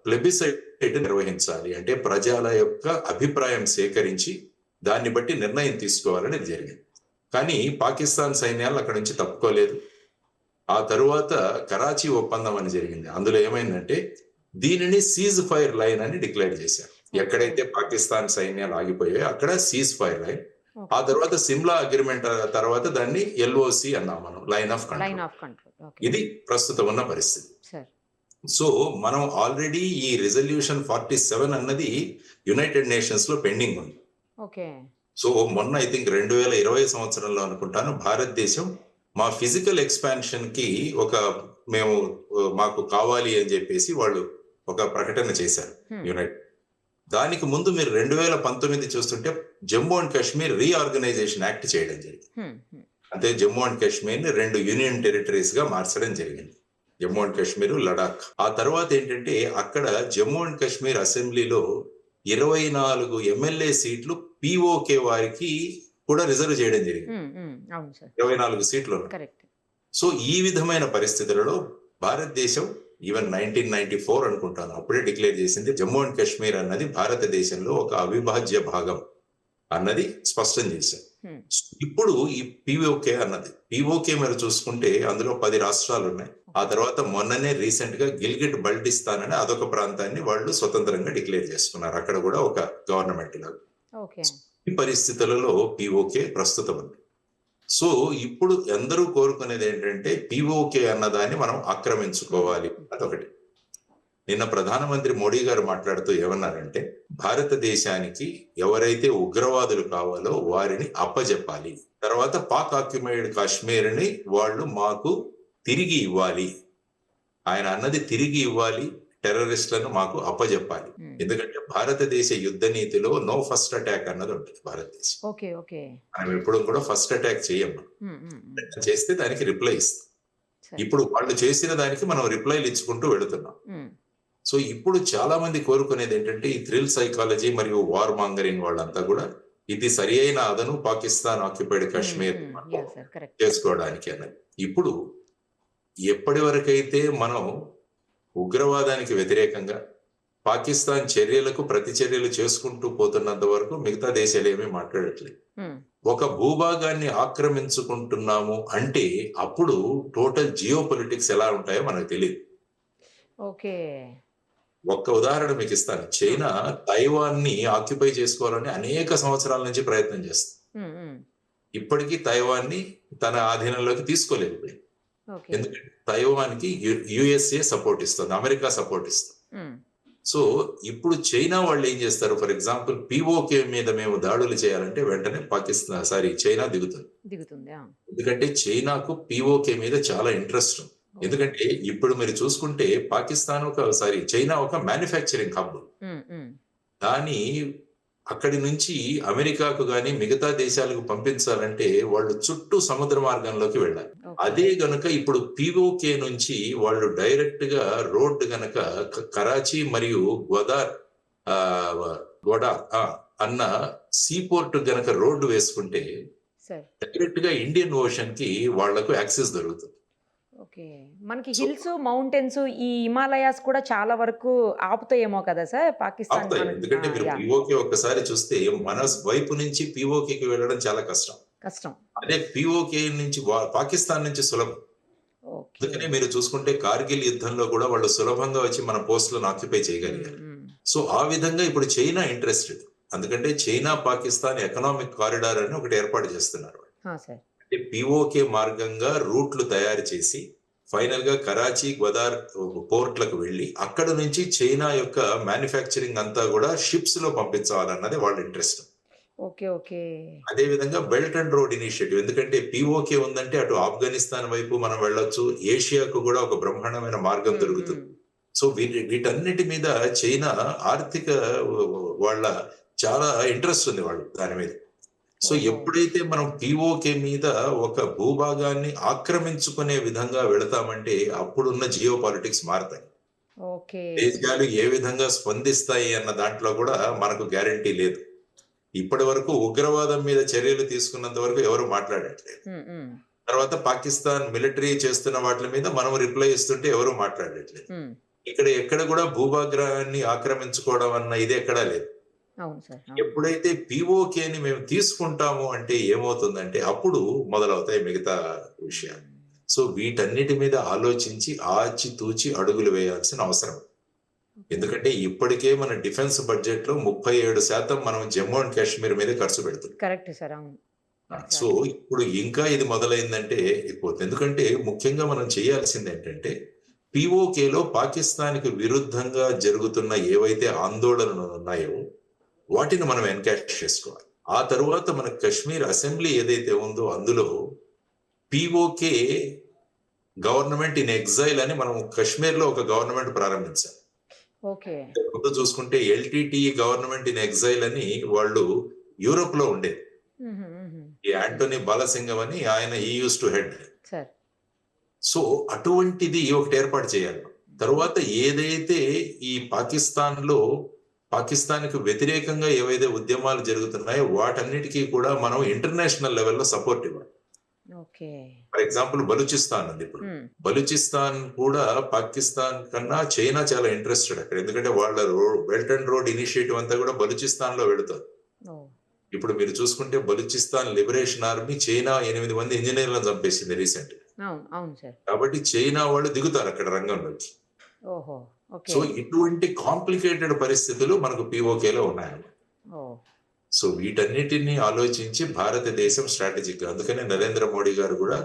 C: ప్లెబిసైట్ నిర్వహించాలి, అంటే ప్రజల యొక్క అభిప్రాయం సేకరించి దాన్ని బట్టి నిర్ణయం తీసుకోవాలని జరిగింది. కానీ పాకిస్తాన్ సైన్యాలు అక్కడి నుంచి తప్పుకోలేదు. ఆ తరువాత కరాచీ ఒప్పందం అని జరిగింది. అందులో ఏమైందంటే దీనిని సీజ్ ఫైర్ లైన్ అని డిక్లేర్ చేశారు. ఎక్కడైతే పాకిస్తాన్ సైన్యాలు ఆగిపోయాయో అక్కడ సీజ్ ఫైర్ లైన్. ఆ తర్వాత సిమ్లా అగ్రిమెంట్ తర్వాత దాన్ని ఎల్ఓసి అన్నాం మనం, లైన్ ఆఫ్ కంట్రోల్. ఇది ప్రస్తుతం ఉన్న పరిస్థితి. సో మనం ఆల్రెడీ ఈ రిజల్యూషన్ 47 అన్నది యునైటెడ్ నేషన్స్ లో పెండింగ్ ఉంది. సో మొన్న ఐ థింక్ 2020 సంవత్సరంలో అనుకుంటాను భారతదేశం మా ఫిజికల్ ఎక్స్పాన్షన్ కి మాకు కావాలి అని చెప్పేసి వాళ్ళు ఒక ప్రకటన చేశారు యునైటెడ్. దానికి ముందు మీరు 2019 చూస్తుంటే Jammu and Kashmir reorganisation act చేయడం జరిగింది. అంటే జమ్మూ అండ్ కాశ్మీర్ ని 2 యూనియన్ టెరిటరీస్ గా మార్చడం జరిగింది, జమ్మూ అండ్ కాశ్మీర్, లడాక్. ఆ తర్వాత ఏంటంటే అక్కడ జమ్మూ అండ్ కాశ్మీర్ అసెంబ్లీలో 24 ఎమ్మెల్యే సీట్లు పిఓకే వారికి కూడా రిజర్వ్ చేయడం జరిగింది. 24 సీట్లు. సో ఈ విధమైన పరిస్థితులలో భారతదేశం ఈవెన్ 1994 అనుకుంటాను అప్పుడే డిక్లేర్ చేసింది జమ్మూ అండ్ కాశ్మీర్ అన్నది భారతదేశంలో ఒక అవిభాజ్య భాగం అన్నది స్పష్టం చేశారు. ఇప్పుడు ఈ పిఓకే అన్నది పిఓకే మీరు చూసుకుంటే అందులో 10 రాష్ట్రాలు ఉన్నాయి. ఆ తర్వాత మొన్ననే రీసెంట్ గా గిల్గిట్ బల్టిస్తాన్ అని అదొక ప్రాంతాన్ని వాళ్ళు స్వతంత్రంగా డిక్లేర్ చేసుకున్నారు. అక్కడ కూడా ఒక గవర్నమెంట్ లాగా. ఈ పరిస్థితులలో పిఓకే ప్రస్తుతం ఉంది. సో ఇప్పుడు అందరూ కోరుకునేది ఏంటంటే పిఓకే అన్నదాన్ని మనం ఆక్రమించుకోవాలి అదొకటి. నిన్న ప్రధానమంత్రి మోడీ గారు మాట్లాడుతూ ఏమన్నారంటే భారతదేశానికి ఎవరైతే ఉగ్రవాదులు కావాలో వారిని అప్పజెప్పాలి, తర్వాత పాక్ ఆక్యుపైడ్ కాశ్మీర్ ని వాళ్ళు మాకు తిరిగి ఇవ్వాలి. ఆయన అన్నది తిరిగి ఇవ్వాలి, టెర్రరిస్టులను మాకు అప్పజెప్పాలి. ఎందుకంటే భారతదేశ యుద్ధ నీతిలో నో ఫస్ట్ అటాక్ అన్నది ఉంటుంది భారతదేశం. మనం ఎప్పుడు కూడా ఫస్ట్ అటాక్ చేయము, చేస్తే దానికి రిప్లై ఇస్తాం. ఇప్పుడు వాళ్ళు చేసిన దానికి మనం రిప్లైలు ఇచ్చుకుంటూ వెళుతున్నాం. సో ఇప్పుడు చాలా మంది కోరుకునేది ఏంటంటే ఈ థ్రిల్ సైకాలజీ మరియు వార్ మాంగరింగ్ వాళ్ళంతా కూడా ఇది సరి అయిన అదను పాకిస్తాన్ ఆక్యుపైడ్ కాశ్మీర్ చేసుకోవడానికి అన్నది. ఇప్పుడు ఎప్పటి వరకైతే మనం ఉగ్రవాదానికి వ్యతిరేకంగా పాకిస్తాన్ చర్యలకు ప్రతి చర్యలు చేసుకుంటూ పోతున్నంత వరకు మిగతా దేశాలు ఏమీ మాట్లాడట్లేదు. ఒక భూభాగాన్ని ఆక్రమించుకుంటున్నాము అంటే అప్పుడు టోటల్ జియో పొలిటిక్స్ ఎలా ఉంటాయో మనకు తెలియదు. ఒక్క ఉదాహరణ మీకు ఇస్తాను. చైనా తైవాన్ ని ఆక్యుపై చేసుకోవాలని అనేక సంవత్సరాల నుంచి ప్రయత్నం చేస్తుంది. ఇప్పటికీ తైవాన్ ని తన ఆధీనంలోకి తీసుకోలేదు. ఎందుకంటే తైవాన్ కి యుఎస్ఏ సపోర్ట్ ఇస్తుంది, అమెరికా సపోర్ట్ ఇస్తుంది. సో ఇప్పుడు చైనా వాళ్ళు ఏం చేస్తారు, ఫర్ ఎగ్జాంపుల్ పిఓకే మీద మేము దాడులు చేయాలంటే వెంటనే చైనా దిగుతుంది. ఎందుకంటే చైనాకు పిఓకే మీద చాలా ఇంట్రెస్ట్ ఉంది. ఎందుకంటే ఇప్పుడు మీరు చూసుకుంటే పాకిస్తాన్ చైనా ఒక మ్యానుఫ్యాక్చరింగ్ హబ్. దాని అక్కడి నుంచి అమెరికాకు గాని మిగతా దేశాలకు పంపించాలంటే వాళ్ళు చుట్టూ సముద్ర మార్గంలోకి వెళ్ళాలి. అదే గనుక ఇప్పుడు పిఓకే నుంచి వాళ్ళు డైరెక్ట్ గా రోడ్ గనక కరాచీ మరియు గోడా అన్న సీపోర్ట్ గనక రోడ్డు వేసుకుంటే డైరెక్ట్ గా ఇండియన్ ఓషన్ కి వాళ్లకు యాక్సెస్ దొరుకుతుంది.
B: మనకి హిల్స్, మౌంటైన్స్, ఈ హిమాలయాస్ కూడా చాలా వరకు ఆపుతాయేమో కదా సార్ పాకిస్తాన్.
C: ఎందుకంటే మీరు పిఓకే ఒక్కసారి చూస్తే మన వైపు నుంచి పిఓకేకి వెళ్ళడం చాలా కష్టం. అదే పిఓకే నుంచి పాకిస్తాన్ నుంచి సులభం. అందుకనే మీరు చూసుకుంటే కార్గిల్ యుద్ధంలో కూడా వాళ్ళు సులభంగా వచ్చి మన పోస్టులను ఆక్యుపై చేయగలిగారు. సో ఆ విధంగా ఇప్పుడు చైనా ఇంట్రెస్టెడ్. ఎందుకంటే చైనా పాకిస్తాన్ ఎకనామిక్ కారిడార్ అని ఒకటి ఏర్పాటు చేస్తున్నారు. పిఓకే మార్గంగా రూట్లు తయారు చేసి ఫైనల్ గా కరాచీ, గ్వదార్ పోర్ట్లకు వెళ్లి అక్కడ నుంచి చైనా యొక్క మ్యానుఫ్యాక్చరింగ్ అంతా కూడా షిప్స్ లో పంపించాలన్నది వాళ్ళ ఇంట్రెస్ట్. అదే విధంగా బెల్ట్ అండ్ రోడ్ ఇనిషియేటివ్. ఎందుకంటే పిఓకే ఉందంటే అటు ఆఫ్ఘనిస్తాన్ వైపు మనం వెళ్ళొచ్చు, ఏషియాకు కూడా ఒక బ్రహ్మాండమైన మార్గం దొరుకుతుంది. సో వీటన్నిటి మీద చైనా ఆర్థిక వాళ్ళ చాలా ఇంట్రెస్ట్ ఉంది వాళ్ళు దాని మీద. సో ఎప్పుడైతే మనం పిఓకే మీద ఒక భూభాగాన్ని ఆక్రమించుకునే విధంగా వెళతామంటే అప్పుడున్న జియో పాలిటిక్స్ మారుతాయి. దేశాలు ఏ విధంగా స్పందిస్తాయి అన్న దాంట్లో కూడా మనకు గ్యారంటీ లేదు. ఇప్పటి వరకు ఉగ్రవాదం మీద చర్యలు తీసుకున్నంత వరకు ఎవరు మాట్లాడట్లేదు. తర్వాత పాకిస్తాన్ మిలిటరీ చేస్తున్న వాటి మీద మనం రిప్లై ఇస్తుంటే ఎవరు మాట్లాడట్లేదు. ఎక్కడ కూడా భూభాగాన్ని ఆక్రమించుకోవడం అన్న ఇది ఎక్కడా లేదు. ఎప్పుడైతే పిఓకేని మేము తీసుకుంటాము అంటే ఏమవుతుందంటే అప్పుడు మొదలవుతాయి మిగతా విషయాలు. సో వీటన్నిటి మీద ఆలోచించి ఆచితూచి అడుగులు వేయాల్సిన అవసరం. ఎందుకంటే ఇప్పటికే మన డిఫెన్స్ బడ్జెట్ లో 37% మనం జమ్మూ అండ్ కాశ్మీర్ మీద ఖర్చు పెడుతున్నాం. సో ఇప్పుడు ఇంకా ఇది మొదలైందంటే అయిపోతుంది. ఎందుకంటే ముఖ్యంగా మనం చేయాల్సింది ఏంటంటే పిఓకేలో పాకిస్తాన్ కి విరుద్ధంగా జరుగుతున్న ఏవైతే ఆందోళనలు ఉన్నాయో వాటిని మనం ఎన్కాష్ చేసుకోవాలి. ఆ తరువాత మన కశ్మీర్ అసెంబ్లీ ఏదైతే ఉందో అందులో పిఓకే గవర్నమెంట్ ఇన్ ఎగ్జైల్ అని మనం కశ్మీర్ లో ఒక గవర్నమెంట్ ప్రారంభించాం. ముందు చూసుకుంటే ఎల్టీటీ గవర్నమెంట్ ఇన్ ఎగ్జైల్ అని వాళ్ళు యూరోప్ లో ఉండేది. ఈ యాంటోనీ బాలసింగం అని ఆయన ఈ యూస్ టు హెడ్. సో అటువంటిది ఒకటి ఏర్పాటు చేయాలి. తరువాత ఏదైతే ఈ పాకిస్తాన్కి వ్యతిరేకంగా ఏవైతే ఉద్యమాలు జరుగుతున్నాయో వాటన్నిటికీ కూడా మనం ఇంటర్నేషనల్ లెవెల్లో సపోర్ట్ ఇవ్వాలి.
B: ఓకే.
C: ఫర్ ఎగ్జాంపుల్ బలూచిస్తాన్ ఉంది ఇప్పుడు. బలూచిస్తాన్ కూడా పాకిస్తాన్ కన్నా చైనా చాలా ఇంట్రెస్టెడ్ అక్కడ. ఎందుకంటే వాళ్ళ బెల్ట్ అండ్ రోడ్ ఇనిషియేటివ్ అంతా కూడా బలూచిస్తాన్ లో వెళుతుంది. ఇప్పుడు మీరు చూసుకుంటే బలూచిస్తాన్ లిబరేషన్ ఆర్మీ చైనా 8 మంది ఇంజనీర్లను చంపేసింది రీసెంట్.
B: అవును సార్.
C: కాబట్టి చైనా వాళ్ళు దిగుతారు అక్కడ రంగంలోకి.
B: ఓహో. ఓకే.
C: సో ఇటువంటి కాంప్లికేటెడ్ పరిస్థితులు మనకు పిఓకేలో ఉన్నాయన్నమాట. సో వీటన్నిటిని ఆలోచించి భారతదేశం స్ట్రాటజిక్, అందుకనే నరేంద్ర మోడీ గారు కూడా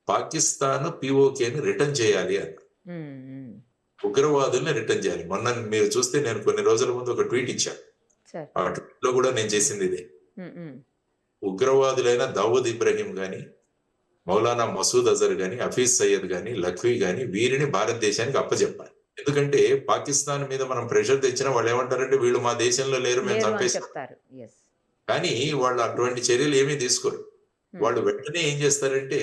C: పాకిస్తాన్ పిఓకేని రిటర్న్ చేయాలి అన్నారు. ఉగ్రవాదుల్ని రిటర్న్ చేయాలి. మొన్న మీరు చూస్తే నేను కొన్ని రోజుల ముందు ఒక ట్వీట్ ఇచ్చాను. ఆ ట్వీట్ లో కూడా నేను చేసింది ఇదే. ఉగ్రవాదులైన దావూద్ ఇబ్రహీం గాని, మౌలానా మసూద్ అజర్ గాని, హఫీజ్ సయ్యద్ గాని, లఖ్వీ గాని వీరిని భారతదేశానికి అప్పచెప్పాలి. ఎందుకంటే పాకిస్తాన్ మీద మనం ప్రెషర్ తెచ్చినా వాళ్ళు ఏమంటారంటే వీళ్ళు మా దేశంలో లేరు, మేము చంపేస్తాం. కానీ వాళ్ళు అటువంటి చర్యలు ఏమీ తీసుకోరు. వాళ్ళు వెంటనే ఏం చేస్తారంటే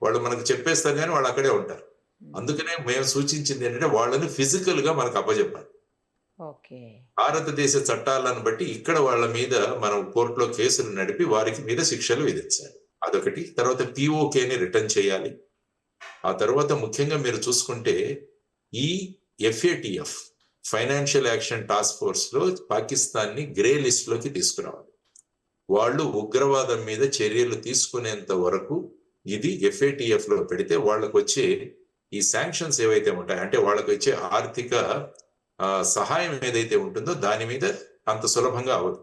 C: వాళ్ళు మనకు చెప్పేస్తారు కానీ వాళ్ళు అక్కడే ఉంటారు. అందుకనే మేము సూచించింది ఏంటంటే వాళ్ళని ఫిజికల్ గా మనకు అప్పచెప్పాలి. భారతదేశ చట్టాలను బట్టి ఇక్కడ వాళ్ళ మీద మనం కోర్టులో కేసులు నడిపి వారికి మీద శిక్షలు విధించాలి. అదొకటి. తర్వాత పిఓకేని రిటర్న్ చేయాలి. ఆ తర్వాత ముఖ్యంగా మీరు చూసుకుంటే ఈ FATF financial action task force లో పాకిస్తాన్ ని గ్రే లిస్ట్ లోకి తీసుకురావాలి. వాళ్ళు ఉగ్రవాదం మీద చర్యలు తీసుకునేంత వరకు ఇది ఎఫ్ఏటిఎఫ్ లో పెడితే వాళ్ళకు వచ్చే ఈ శాంక్షన్స్ ఏవైతే ఉంటాయి, అంటే వాళ్ళకు వచ్చే ఆర్థిక సహాయం ఏదైతే ఉంటుందో దాని మీద అంత సులభంగా అవ్వదు.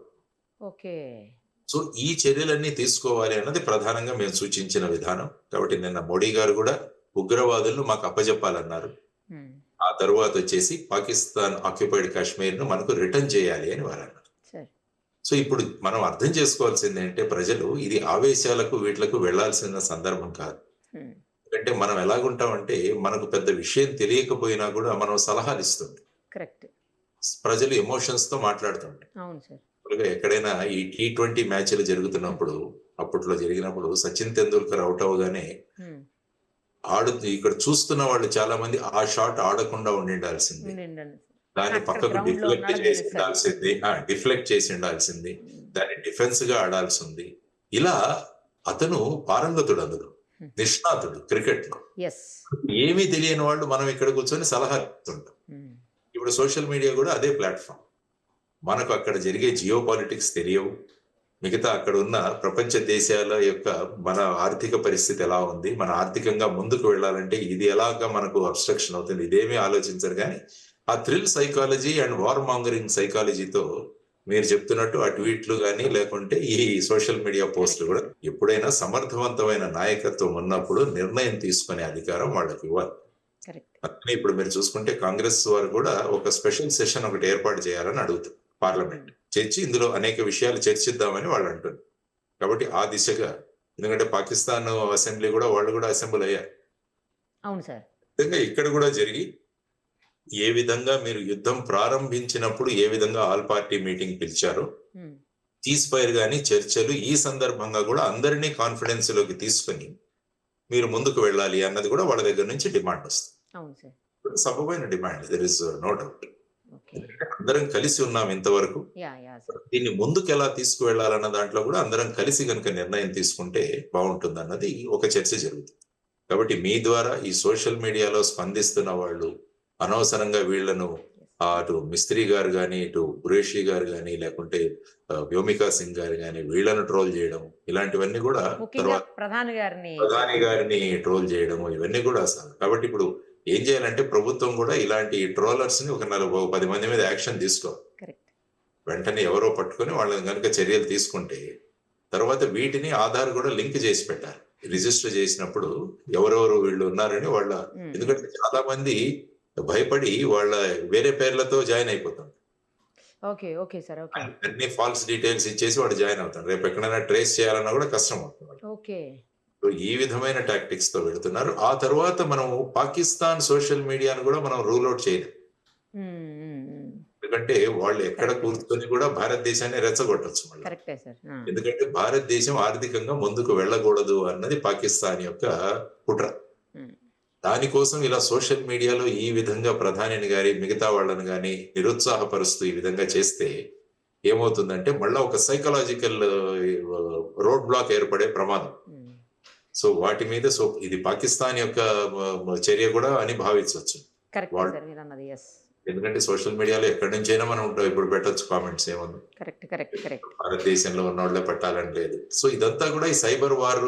C: సో ఈ చర్యలన్నీ తీసుకోవాలి అన్నది ప్రధానంగా మేము సూచించిన విధానం. కాబట్టి నిన్న మోడీ గారు కూడా ఉగ్రవాదులను మాకు అప్పజెప్పాలన్నారు. ఆ తర్వాత వచ్చేసి పాకిస్తాన్ ఆక్యుపైడ్ కాశ్మీర్ ను మనకు రిటర్న్ చేయాలి అని వారు అన్నారు. సో ఇప్పుడు మనం అర్థం చేసుకోవాల్సింది ఏంటంటే ప్రజలు ఇది ఆవేశాలకు వీటిలకు వెళ్లాల్సిన సందర్భం కాదు. ఎందుకంటే మనం ఎలాగుంటామంటే మనకు పెద్ద విషయం తెలియకపోయినా కూడా మనం సలహాలు ఇస్తుంది. ప్రజలు ఎమోషన్స్ తో మాట్లాడుతుంటారు. ఎక్కడైనా ఈ T20 మ్యాచ్లు జరుగుతున్నప్పుడు అప్పట్లో జరిగినప్పుడు సచిన్ తెందూల్కర్ అవుట్ అవగానే ఇక్కడ చూస్తున్న వాళ్ళు చాలా మంది ఆ షాట్ ఆడకుండా ఉండాల్సింది, దాన్ని పక్కకు డిఫ్లెక్ట్ చేసి ఉండాల్సింది, దాన్ని డిఫెన్స్ గా ఆడాల్సింది. ఇలా అతను పారంగతుడు, అందులో నిష్ణాతుడు క్రికెట్ లో. ఏమీ తెలియని వాళ్ళు మనం ఇక్కడ కూర్చొని సలహా ఇస్తుంటాం. ఇప్పుడు సోషల్ మీడియా కూడా అదే ప్లాట్ఫామ్. మనకు అక్కడ జరిగే జియో పాలిటిక్స్ తెలియవు, మిగతా అక్కడ ఉన్న ప్రపంచ దేశాల యొక్క మన ఆర్థిక పరిస్థితి ఎలా ఉంది, మన ఆర్థికంగా ముందుకు వెళ్ళాలంటే ఇది ఎలాగా మనకు అబ్స్ట్రక్షన్ అవుతుంది, ఇదేమీ ఆలోచించరు. కానీ ఆ thrill psychology and war mongering సైకాలజీతో మీరు చెప్తున్నట్టు ఆ ట్వీట్లు కానీ లేకుంటే ఈ సోషల్ మీడియా పోస్టులు కూడా ఎప్పుడైనా సమర్థవంతమైన నాయకత్వం ఉన్నప్పుడు నిర్ణయం తీసుకునే అధికారం వాళ్ళకి ఇవ్వాలి. అందుకని ఇప్పుడు మీరు చూసుకుంటే కాంగ్రెస్ వారు కూడా ఒక స్పెషల్ సెషన్ ఒకటి ఏర్పాటు చేయాలని అడుగుతారు పార్లమెంట్. చర్చి ఇందులో అనేక విషయాలు చర్చిద్దామని వాళ్ళు అంటున్నారు. కాబట్టి ఆ దిశగా, ఎందుకంటే పాకిస్తాన్ అసెంబ్లీ కూడా వాళ్ళు కూడా అసెంబ్లీ అయ్యారు.
B: అవును సార్.
C: ఇక్కడ కూడా జరిగి ఏ విధంగా మీరు యుద్ధం ప్రారంభించినప్పుడు ఏ విధంగా ఆల్ పార్టీ మీటింగ్ పిలిచారో, సీజ్ ఫైర్ గానీ చర్చలు ఈ సందర్భంగా కూడా అందరినీ కాన్ఫిడెన్స్ లోకి తీసుకుని మీరు ముందుకు వెళ్ళాలి అన్నది కూడా వాళ్ళ దగ్గర నుంచి డిమాండ్ వస్తుంది. సబబైన demand, there is no doubt. అందరం కలిసి ఉన్నాం ఇంతవరకు, దీన్ని ముందుకు ఎలా తీసుకువెళ్లాలన్న దాంట్లో కూడా అందరం కలిసి కనుక నిర్ణయం తీసుకుంటే బాగుంటుంది అన్నది ఒక చర్చ జరుగుతుంది. కాబట్టి మీ ద్వారా ఈ సోషల్ మీడియాలో స్పందిస్తున్న వాళ్ళు అనవసరంగా వీళ్లను అటు మిస్త్రీ గారు కానీ, ఇటు ఖురేషీ గారు కానీ, లేకుంటే వ్యోమికా సింగ్ గారు కానీ వీళ్లను ట్రోల్ చేయడం, ఇలాంటివన్నీ కూడా తర్వాత ప్రధాని గారిని ట్రోల్ చేయడము, ఇవన్నీ కూడా అసలు. కాబట్టి ఇప్పుడు ఏం చేయాలంటే ప్రభుత్వం కూడా ఇలాంటి ట్రోలర్స్ ని ఒక 10 మంది మీద యాక్షన్ తీసుకోవాలి. వెంటనే ఎవరో పట్టుకొని వాళ్ళని కనుక చర్యలు తీసుకుంటే తర్వాత వీటిని ఆధార్ కూడా లింక్ చేసి పెట్టాలి. రిజిస్టర్ చేసినప్పుడు ఎవరెవరు వీళ్ళు ఉన్నారని వాళ్ళ, ఎందుకంటే చాలా మంది భయపడి వాళ్ళ వేరే పేర్లతో జాయిన్ అయిపోతాం. అన్ని ఫాల్స్ డీటెయిల్స్ ఇచ్చేసి వాడు జాయిన్ అవుతాడు. రేపు ఎక్కడైనా ట్రేస్ చేయాలన్నా కూడా కష్టం అవుతుంది. ఈ విధమైన టాక్టిక్స్ తో వెళ్తున్నారు. ఆ తర్వాత మనం పాకిస్తాన్ సోషల్ మీడియాను కూడా మనం రూల్ అవుట్ చేయలేం. ఎందుకంటే వాళ్ళు ఎక్కడ కూర్చొని కూడా భారతదేశాన్ని రెచ్చగొట్టచ్చు మళ్ళీ. ఎందుకంటే భారతదేశం ఆర్థికంగా ముందుకు వెళ్ళకూడదు అన్నది పాకిస్తాన్ యొక్క కుట్ర. దానికోసం ఇలా సోషల్ మీడియాలో ఈ విధంగా ప్రధానిని గాని మిగతా వాళ్ళని గాని నిరుత్సాహపరుస్తూ ఈ విధంగా చేస్తే ఏమవుతుందంటే మళ్ళా ఒక సైకలాజికల్ రోడ్ బ్లాక్ ఏర్పడే ప్రమాదం. సో వాటి మీద ఇది పాకిస్తాన్ యొక్క చర్య కూడా అని భావించవచ్చు.
B: కరెక్ట్
C: వాళ్ళు
B: సార్ మీరు అన్నది. ఎస్,
C: ఎందుకంటే సోషల్ మీడియాలో ఎక్కడి నుంచైనా మనం ఉంటాం, ఇప్పుడు పెట్టొచ్చు కామెంట్స్, ఏముంది,
B: కరెక్ట్ కరెక్ట్ కరెక్ట్.
C: భారతదేశంలో ఉన్న వాళ్ళే పెట్టాలని లేదు. సో ఇదంతా కూడా ఈ సైబర్ వార్,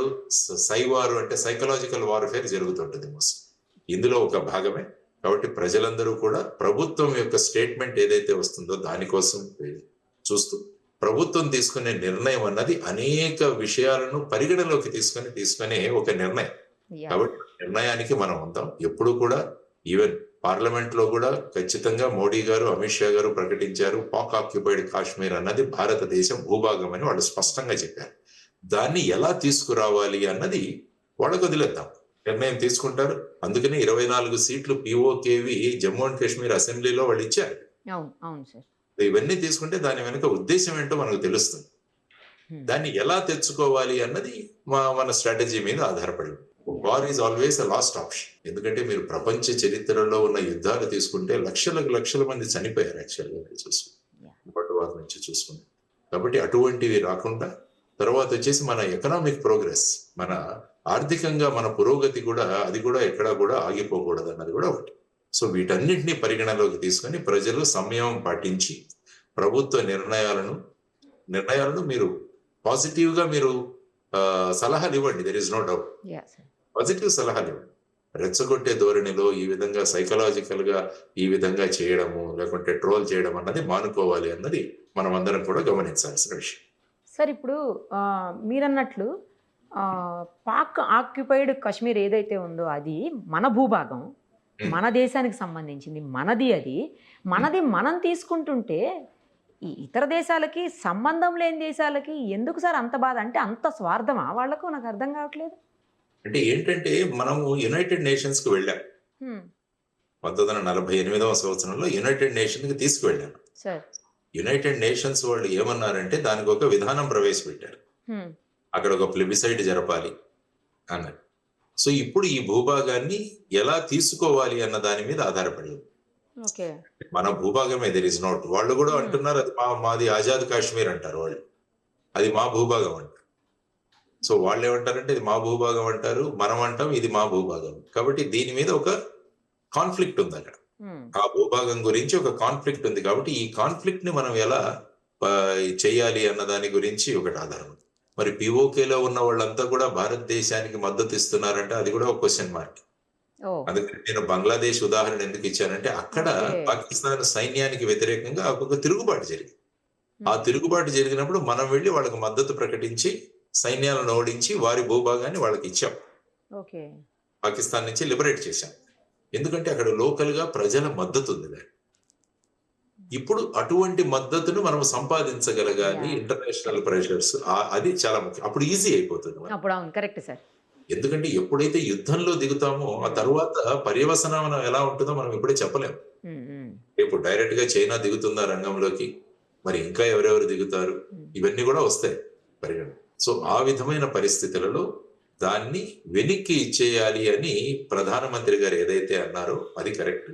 C: వారు అంటే సైకలాజికల్ వార్ఫేర్ జరుగుతుంటుంది మోసం. ఇందులో ఒక భాగమే. కాబట్టి ప్రజలందరూ కూడా ప్రభుత్వం యొక్క స్టేట్మెంట్ ఏదైతే వస్తుందో దానికోసం చూస్తూ ప్రభుత్వం తీసుకునే నిర్ణయం అన్నది అనేక విషయాలను పరిగణలోకి తీసుకునే ఒక నిర్ణయం. కాబట్టి నిర్ణయానికి మనం ఉంటాం ఎప్పుడు కూడా. ఈవెన్ పార్లమెంట్ లో కూడా ఖచ్చితంగా మోడీ గారు, అమిత్ షా గారు ప్రకటించారు, పాక్ ఆక్యుపైడ్ కాశ్మీర్ అన్నది భారతదేశం భూభాగం అని వాళ్ళు స్పష్టంగా చెప్పారు. దాన్ని ఎలా తీసుకురావాలి అన్నది వాళ్ళకు వదిలేద్దాం, నిర్ణయం తీసుకుంటారు. అందుకని 24 సీట్లు పిఓకేవి జమ్మూ అండ్ కాశ్మీర్ అసెంబ్లీలో వాళ్ళు ఇచ్చారు.
B: అవును అవును సార్.
C: ఇవన్నీ తీసుకుంటే దాని వెనుక ఉద్దేశం ఏంటో మనకు తెలుస్తుంది. దాన్ని ఎలా తెచ్చుకోవాలి అన్నది మన స్ట్రాటజీ మీద ఆధారపడి. War is always a last option. ఎందుకంటే మీరు ప్రపంచ చరిత్రలో ఉన్న యుద్ధాలు తీసుకుంటే లక్షల మంది చనిపోయారు యాక్చువల్గా చూసుకుంటే, వారి నుంచి చూసుకుంటే. కాబట్టి అటువంటివి రాకుండా తర్వాత వచ్చేసి మన ఎకనామిక్ ప్రోగ్రెస్, మన ఆర్థికంగా మన పురోగతి కూడా, అది కూడా ఎక్కడా కూడా ఆగిపోకూడదు అన్నది కూడా ఒకటి. సో వీటన్నిటిని పరిగణలోకి తీసుకొని ప్రజలు సంయమం పాటించి ప్రభుత్వ నిర్ణయాలను మీరు పాజిటివ్ గా మీరు సలహాలు ఇవ్వండి. There is no doubt. Positive సలహాలు ఇవ్వండి. రెచ్చగొట్టే ధోరణిలో ఈ విధంగా సైకలాజికల్ గా ఈ విధంగా చేయడము, లేకుంటే ట్రోల్ చేయడం అన్నది మానుకోవాలి అన్నది మనం అందరం కూడా గమనించాల్సిన విషయం.
B: సార్ ఇప్పుడు మీరన్నట్లు పాక్ ఆక్యుపైడ్ కాశ్మీర్ ఏదైతే ఉందో అది మన భూభాగం, మన దేశానికి సంబంధించింది, మనది. అది మనది మనం తీసుకుంటుంటే ఈ ఇతర దేశాలకి, సంబంధం లేని దేశాలకి ఎందుకు సార్ అంత బాధ? అంటే అంత స్వార్థమా వాళ్లకు? నాకు అర్థం కావట్లేదు.
C: అంటే ఏంటంటే మనము యునైటెడ్ నేషన్స్ కి వెళ్ళాం. 1948వ సంవత్సరంలో యునైటెడ్ నేషన్ కి తీసుకువెళ్ళాను. యునైటెడ్ నేషన్స్ వాళ్ళు ఏమన్నారంటే దానికి ఒక విధానం ప్రవేశపెట్టారు. అక్కడ ఒక ప్లెబిసైడ్ జరపాలి అన్నారు. సో ఇప్పుడు ఈ భూభాగాన్ని ఎలా తీసుకోవాలి అన్న దాని మీద ఆధారపడి మన భూభాగమే, దెర్ ఇస్ నోట్. వాళ్ళు కూడా అంటున్నారు అది మాది ఆజాద్ కాశ్మీర్ అంటారు వాళ్ళు, అది మా భూభాగం అంటారు. సో వాళ్ళు ఏమంటారంటే ఇది మా భూభాగం అంటారు, మనం అంటాం ఇది మా భూభాగం. కాబట్టి దీని మీద ఒక కాన్ఫ్లిక్ట్ ఉంది అక్కడ. ఆ భూభాగం గురించి ఒక కాన్ఫ్లిక్ట్ ఉంది. కాబట్టి ఈ కాన్ఫ్లిక్ట్ ని మనం ఎలా చేయాలి అన్న దాని గురించి ఒకటి ఆధారం. మరి పిఓకేలో ఉన్న వాళ్ళంతా కూడా భారతదేశానికి మద్దతు ఇస్తున్నారంటే అది కూడా ఒక క్వశ్చన్ మార్క్. అందుకని నేను బంగ్లాదేశ్ ఉదాహరణ ఎందుకు ఇచ్చానంటే అక్కడ పాకిస్తాన్ సైన్యానికి వ్యతిరేకంగా ఒక తిరుగుబాటు జరిగింది. ఆ తిరుగుబాటు జరిగినప్పుడు మనం వెళ్ళి వాళ్ళకి మద్దతు ప్రకటించి సైన్యాలను ఓడించి వారి భూభాగాన్ని వాళ్ళకి ఇచ్చాం. పాకిస్తాన్ నుంచి లిబరేట్ చేశాం. ఎందుకంటే అక్కడ లోకల్ గా ప్రజల మద్దతు ఉంది. ఇప్పుడు అటువంటి మద్దతును మనం సంపాదించగలగాలి. ఇంటర్నేషనల్ ప్రెషర్స్ అది చాలా ముఖ్యం. అప్పుడు ఈజీ అయిపోతుంది. ఎందుకంటే ఎప్పుడైతే యుద్ధంలో దిగుతామో ఆ తర్వాత పర్యవసనం ఎలా ఉంటుందో మనం ఇప్పుడే చెప్పలేము. ఇప్పుడు డైరెక్ట్ గా చైనా దిగుతుందా రంగంలోకి, మరి ఇంకా ఎవరెవరు దిగుతారు, ఇవన్నీ కూడా వస్తాయి పరిగణ. సో ఆ విధమైన పరిస్థితులలో దాన్ని వెనక్కి ఇచ్చేయాలి అని ప్రధానమంత్రి గారు ఏదైతే అన్నారో అది కరెక్ట్.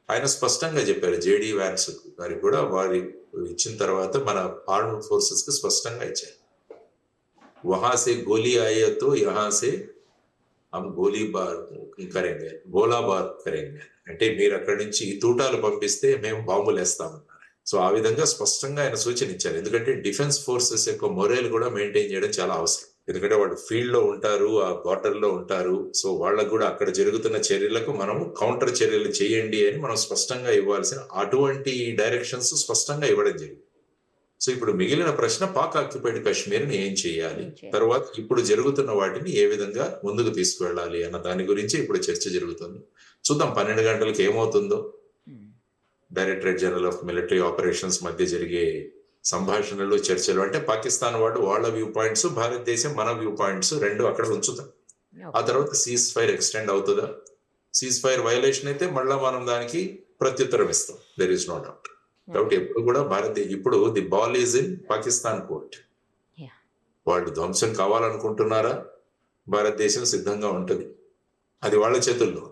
C: ఆయన స్పష్టంగా చెప్పారు. జేడీ వ్యాన్స్ గారికి కూడా వారి ఇచ్చిన తర్వాత మన ఆర్మ్డ్ ఫోర్సెస్ కి స్పష్టంగా ఇచ్చారు. వహాసే గోలీ ఆయతో యహాసే హమ్ గోలీ బార్ కరేంగే, గోలా బార్ కరేంగే. అంటే మీరు అక్కడి నుంచి తూటాలు పంపిస్తే మేము బాంబులు వేస్తామన్నారు. సో ఆ విధంగా స్పష్టంగా ఆయన సూచన ఇచ్చారు. ఎందుకంటే డిఫెన్స్ ఫోర్సెస్ యొక్క మొరైల్ కూడా మెయింటైన్ చేయడం చాలా అవసరం. ఎందుకంటే వాళ్ళు ఫీల్డ్ లో ఉంటారు, ఆ బార్డర్ లో ఉంటారు. సో వాళ్ళకు కూడా అక్కడ జరుగుతున్న చర్యలకు మనం కౌంటర్ చర్యలు చేయండి అని మనం స్పష్టంగా ఇవ్వాల్సిన అటువంటి డైరెక్షన్స్ స్పష్టంగా ఇవ్వడం జరిగింది. సో ఇప్పుడు మిగిలిన ప్రశ్న పాక్ ఆక్యుపైడ్ కాశ్మీర్ ని ఏం చేయాలి, తర్వాత ఇప్పుడు జరుగుతున్న వాటిని ఏ విధంగా ముందుకు తీసుకువెళ్ళాలి అన్న దాని గురించి ఇప్పుడు చర్చ జరుగుతుంది. చూద్దాం 12 గంటలకు ఏమవుతుందో. Directorate general of military operations మధ్య జరిగే సంభాషణలు, చర్చలు, అంటే పాకిస్తాన్ వాళ్ళు వాళ్ళ వ్యూ పాయింట్స్, భారతదేశం మన వ్యూ పాయింట్స్ రెండు అక్కడ ఉంచుతాం. ఆ తర్వాత సీజ్ ఫైర్ ఎక్స్టెండ్ అవుతుందా, సీజ్ ఫైర్ వైలేషన్ అయితే మళ్ళా మనం దానికి ప్రత్యుత్తరం ఇస్తాం. There is no doubt. కాబట్టి ఎప్పుడు కూడా ఇప్పుడు the ball is in Pakistan court. వాళ్ళు ధ్వంసం కావాలనుకుంటున్నారా, భారతదేశం సిద్ధంగా ఉంటుంది, అది వాళ్ళ చేతుల్లో.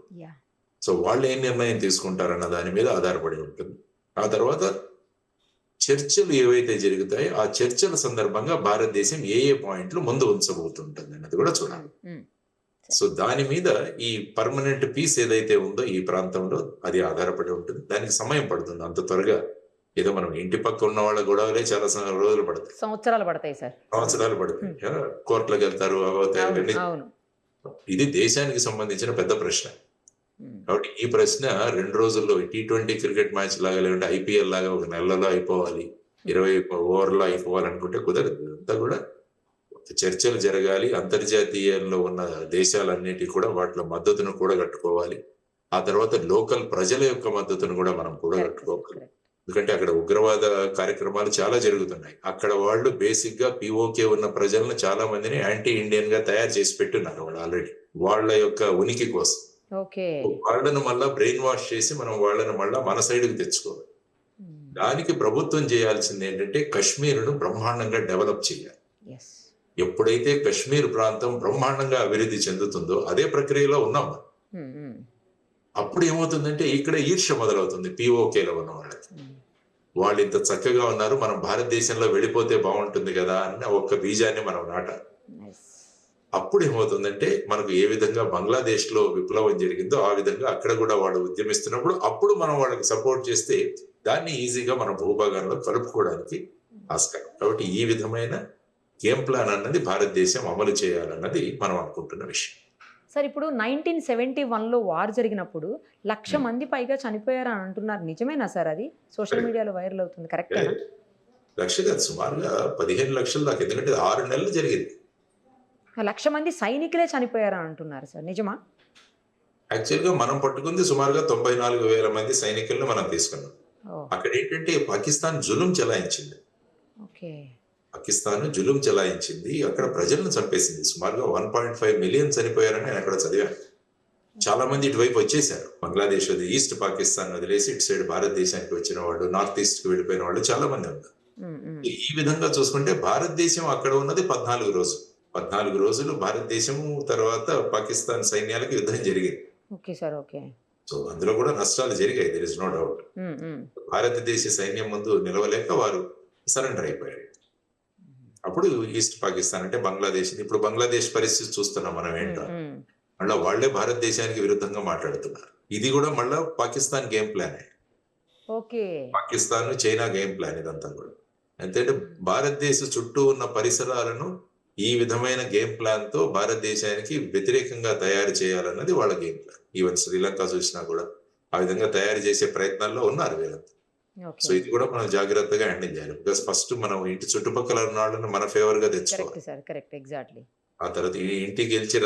C: సో వాళ్ళు ఏం నిర్ణయం తీసుకుంటారన్న దాని మీద ఆధారపడి ఉంటుంది. ఆ తర్వాత చర్చలు ఏవైతే జరుగుతాయో ఆ చర్చల సందర్భంగా భారతదేశం ఏ పాయింట్లు ముందు ఉంచబోతుంటుంది అన్నది కూడా చూడాలి. సో దాని మీద ఈ పర్మనెంట్ పీస్ ఏదైతే ఉందో ఈ ప్రాంతంలో అది ఆధారపడి ఉంటుంది. దానికి సమయం పడుతుంది. అంత త్వరగా ఏదో మనం ఇంటి పక్క ఉన్న వాళ్ళ గొడవలే చాలా రోజులు పడతాయి,
B: సంవత్సరాలు పడతాయి సార్.
C: సంవత్సరాలు పడతాయి. కోర్టులకు వెళ్తారు, అవతాయి.
B: అవును.
C: ఇది దేశానికి సంబంధించిన పెద్ద ప్రశ్న.
B: ఉమ్.
C: కాబట్టి ఈ ప్రశ్న 2 రోజుల్లో T20 క్రికెట్ మ్యాచ్ లాగా, లేదంటే IPL లాగా ఒక నెలలో అయిపోవాలి, 20 ఓవర్లో అయిపోవాలనుకుంటే కుదరదు. అంతా కూడా చర్చలు జరగాలి. అంతర్జాతీయంలో ఉన్న దేశాలన్నిటి కూడా వాటిలో మద్దతును కూడా కట్టుకోవాలి. ఆ తర్వాత లోకల్ ప్రజల యొక్క మద్దతును కూడా మనం కూడా కట్టుకోవాలి. ఎందుకంటే అక్కడ ఉగ్రవాద కార్యక్రమాలు చాలా జరుగుతున్నాయి. అక్కడ వాళ్ళు బేసిక్ గా POK ఉన్న ప్రజలను చాలా మందిని యాంటీ ఇండియన్ గా తయారు చేసి పెట్టున్నారు వాళ్ళు ఆల్రెడీ, వాళ్ళ యొక్క ఉనికి కోసం.
B: ఓకే.
C: వాళ్ళను మళ్ళా బ్రెయిన్ వాష్ చేసి మనం వాళ్ళని మళ్ళా మన సైడ్కి తెచ్చుకోవాలి. దానికి ప్రభుత్వం చేయాల్సింది ఏంటంటే కశ్మీర్ను బ్రహ్మాండంగా డెవలప్ చేయాలి.
B: ఎస్.
C: ఎప్పుడైతే కశ్మీర్ ప్రాంతం బ్రహ్మాండంగా అభివృద్ధి చెందుతుందో అదే ప్రక్రియలో ఉన్నాం మనం. అప్పుడు ఏమవుతుందంటే ఇక్కడ ఈర్ష్య మొదలవుతుంది POKలో ఉన్న వాళ్ళకి. వాళ్ళు ఇంత చక్కగా ఉన్నారు, మనం భారతదేశంలో వెళ్ళిపోతే బాగుంటుంది కదా అన్న ఒక్క బీజాన్ని మనం నాటాలి. అప్పుడు ఏమవుతుందంటే మనకు ఏ విధంగా బంగ్లాదేశ్ లో విప్లవం జరిగిందో ఆ విధంగా అక్కడ కూడా వాళ్ళు ఉద్యమిస్తున్నప్పుడు అప్పుడు మనం వాళ్ళకి సపోర్ట్ చేస్తే దాన్ని ఈజీగా మన భూభాగంలో కలుపుకోవడానికి ఆస్కారం. కాబట్టి ఈ విధమైన గేమ్ ప్లాన్ అన్నది భారతదేశం అమలు చేయాలన్నది మనం అనుకుంటున్న విషయం.
B: సార్, ఇప్పుడు 1971లో వార్ జరిగినప్పుడు 1,00,000 మంది పైగా చనిపోయారు అని అంటున్నారు. నిజమేనా సార్? అది సోషల్ మీడియాలో వైరల్ అవుతుంది, కరెక్టేనా?
C: లక్ష కాదు, సుమారుగా 15 లక్షల దాకా. ఎందుకంటే 6 నెలలు జరిగింది.
B: 1,00,000 మంది సైనికులే చనిపోయారు అని అంటున్నారు సార్, నిజమా?
C: యాక్చువల్ గా మనం పట్టుకుంది సుమారుగా 94,000 మంది సైనికులను మనం తీసుకున్నాం.
B: ఓ,
C: అక్కడ ఏంటంటే పాకిస్తాన్ జులుం చెలాయించింది.
B: ఓకే.
C: పాకిస్తాన్ జులుం చెలాయించింది, అక్కడ ప్రజలను చంపేసింది. సుమారుగా 1.5 మిలియన్ చనిపోయారని నేను అక్కడ చదివాను. చాలా మంది ఇటువైపు వచ్చేసారు. బంగ్లాదేశ్ ఈస్ట్ పాకిస్తాన్ వదిలేసి ఇటు సైడ్ భారతదేశానికి వచ్చిన వాళ్ళు, నార్త్ ఈస్ట్ కి వెళ్ళిపోయిన వాళ్ళు చాలా మంది ఉన్నారు. ఈ విధంగా చూసుకుంటే భారతదేశం అక్కడ ఉన్నది 14 రోజులు. 14 రోజులు భారతదేశం తర్వాత పాకిస్తాన్ సైన్యాలకు యుద్ధం జరిగింది.
B: Okay sir, okay.
C: సో అందులో కూడా నష్టాలు జరిగాయి, దేర్ ఇస్ నో డౌట్. భారతదేశ సైన్యం ముందు నిలవలేక వారు సరెండర్ అయిపోయారు. అప్పుడు ఈస్ట్ పాకిస్తాన్ అంటే బంగ్లాదేశ్. ఇప్పుడు బంగ్లాదేశ్ పరిస్థితి చూస్తున్నాం మనం ఏంటో. మళ్ళీ వాళ్లే భారతదేశానికి విరుద్ధంగా మాట్లాడుతున్నారు. ఇది కూడా మళ్ళా Pakistan game plan.
B: Okay.
C: Pakistan China game plan ఇదంతా కూడా. ఎందుకంటే భారతదేశ చుట్టూ ఉన్న పరిసరాలను ఈ విధమైన గేమ్ ప్లాన్ తో భారతదేశానికి వ్యతిరేకంగా తయారు చేయాలన్నది వాళ్ళ గేమ్ ప్లాన్. ఈవెన్ శ్రీలంక చూసినా కూడా ఆ విధంగా తయారు చేసే ప్రయత్నాల్లో ఉన్నారు వీళ్ళంతా. సో ఇది కూడా మనం జాగ్రత్తగా హ్యాండిల్ చేయాలి. బికాస్ ఫస్ట్ మనం ఇంటి చుట్టుపక్కల ఉన్న వాళ్ళని మన ఫేవర్ గా తెచ్చుకోవాలి. ఆ తర్వాత ఇంటికి గెలిచి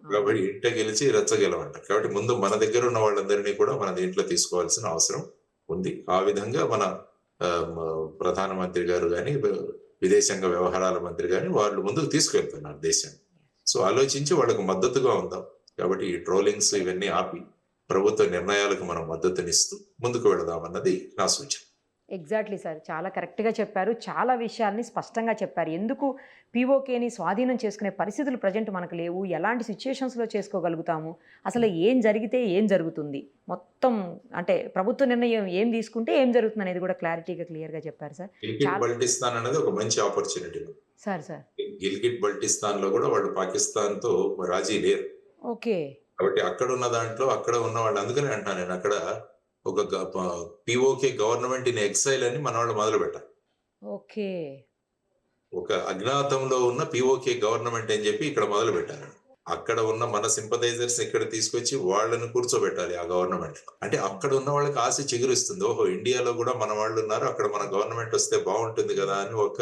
C: కాబట్టి ఇంట గెలిచి రచ్చగెలవంటారు. కాబట్టి ముందు మన దగ్గర ఉన్న వాళ్ళందరినీ కూడా మన దీంట్లో తీసుకోవాల్సిన అవసరం ఉంది. ఆ విధంగా మన ప్రధానమంత్రి గారు కానీ, విదేశాంగ వ్యవహారాల మంత్రి కానీ వాళ్ళు ముందుకు తీసుకెళ్తున్నారు దేశాన్ని. సో ఆలోచించి వాళ్ళకు మద్దతుగా ఉందాం. కాబట్టి ఈ ట్రోలింగ్స్ ఇవన్నీ ఆపి ప్రభుత్వ నిర్ణయాలకు మనం మద్దతునిస్తూ ముందుకు వెళదామన్నది నా సూచన.
B: ఎగ్జాక్ట్లీ సార్, చాలా కరెక్ట్గా చెప్పారు. చాలా విషయాల్ని స్పష్టంగా చెప్పారు. ఎందుకు POKని స్వాధీనం చేసుకునే పరిస్థితులు ప్రజెంట్ మనకు లేవు, ఎలాంటి సిచ్యుయేషన్స్లో చేసుకోగలుగుతాము, అసలు ఏం జరిగితే ఏం జరుగుతుంది, మొత్తం అంటే ప్రభుత్వ నిర్ణయం ఏం తీసుకుంటే ఏం జరుగుతుంది అనేది కూడా క్లియర్గా చెప్పారు సార్.
C: గిల్గిట్ బల్టిస్తాన్ అనేది ఒక మంచి ఆపర్చునిటీ
B: సార్.
C: గిల్గిట్ బల్టిస్తాన్ లో కూడా వాళ్ళు పాకిస్తాన్ తో రాజీ లేరు.
B: ఓకే.
C: కాబట్టి అక్కడ ఉన్న దాంట్లో అక్కడ ఉన్న వాళ్ళు, అందుకనే అంటున్నాను నేను, అక్కడ ఒక POK గవర్నమెంట్ ఇన్ ఎక్సైల్ అని మన వాళ్ళు మొదలు పెట్టారు.
B: ఓకే.
C: ఒక అజ్ఞాతంలో ఉన్న POK గవర్నమెంట్ అని చెప్పి ఇక్కడ మొదలు పెట్టారు. అక్కడ ఉన్న మన సింపథైజర్స్ ఇక్కడ తీసుకొచ్చి వాళ్ళని కూర్చోబెట్టాలి ఆ గవర్నమెంట్. అంటే అక్కడ ఉన్న వాళ్ళకి ఆశ చిగురిస్తుంది. ఓహో, ఇండియాలో కూడా మన వాళ్ళు ఉన్నారు, అక్కడ మన గవర్నమెంట్ వస్తే బాగుంటుంది కదా అని ఒక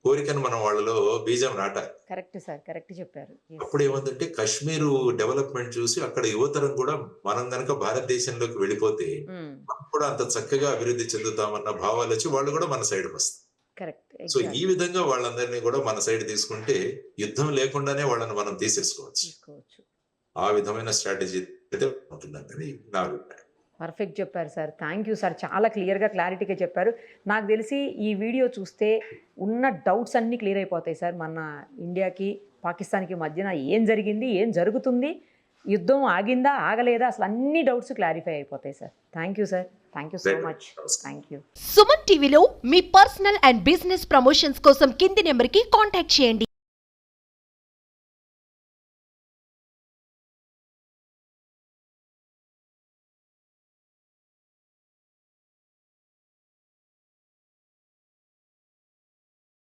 C: కోరికను మనం వాళ్ళలో బీజం నాటాలి.
B: కరెక్ట్ సార్, కరెక్ట్ చెప్పారు.
C: అప్పుడు ఏమందంటే కశ్మీర్ డెవలప్మెంట్ చూసి అక్కడ యువతరం కూడా మనం గనక భారతదేశంలోకి వెళ్ళిపోతే మనం కూడా అంత చక్కగా అభివృద్ధి చెందుతామన్న భావాలు వచ్చి వాళ్ళు కూడా మన సైడ్కి వస్తారు. సో ఈ విధంగా వాళ్ళందరినీ కూడా మన సైడ్ తీసుకుంటే యుద్ధం లేకుండానే వాళ్ళని మనం తీసేసుకోవచ్చు. ఆ విధమైన స్ట్రాటజీ అయితే ఉంటుందని నా అభిప్రాయం.
B: పర్ఫెక్ట్ చెప్పారు సార్. థ్యాంక్ యూ సార్, చాలా క్లియర్గా క్లారిటీగా చెప్పారు. నాకు తెలిసి ఈ వీడియో చూస్తే ఉన్న డౌట్స్ అన్నీ క్లియర్ అయిపోతాయి సార్. మన ఇండియాకి పాకిస్తాన్కి మధ్యన ఏం జరిగింది, ఏం జరుగుతుంది, యుద్ధం ఆగిందా ఆగలేదా, అసలు అన్ని డౌట్స్ క్లారిఫై అయిపోతాయి sir. Thank you sir, thank you so much. Thank you.
D: Suman టీవీలో మీ పర్సనల్ అండ్ బిజినెస్ ప్రమోషన్స్ కోసం కింది నెంబర్కి కాంటాక్ట్ చేయండి.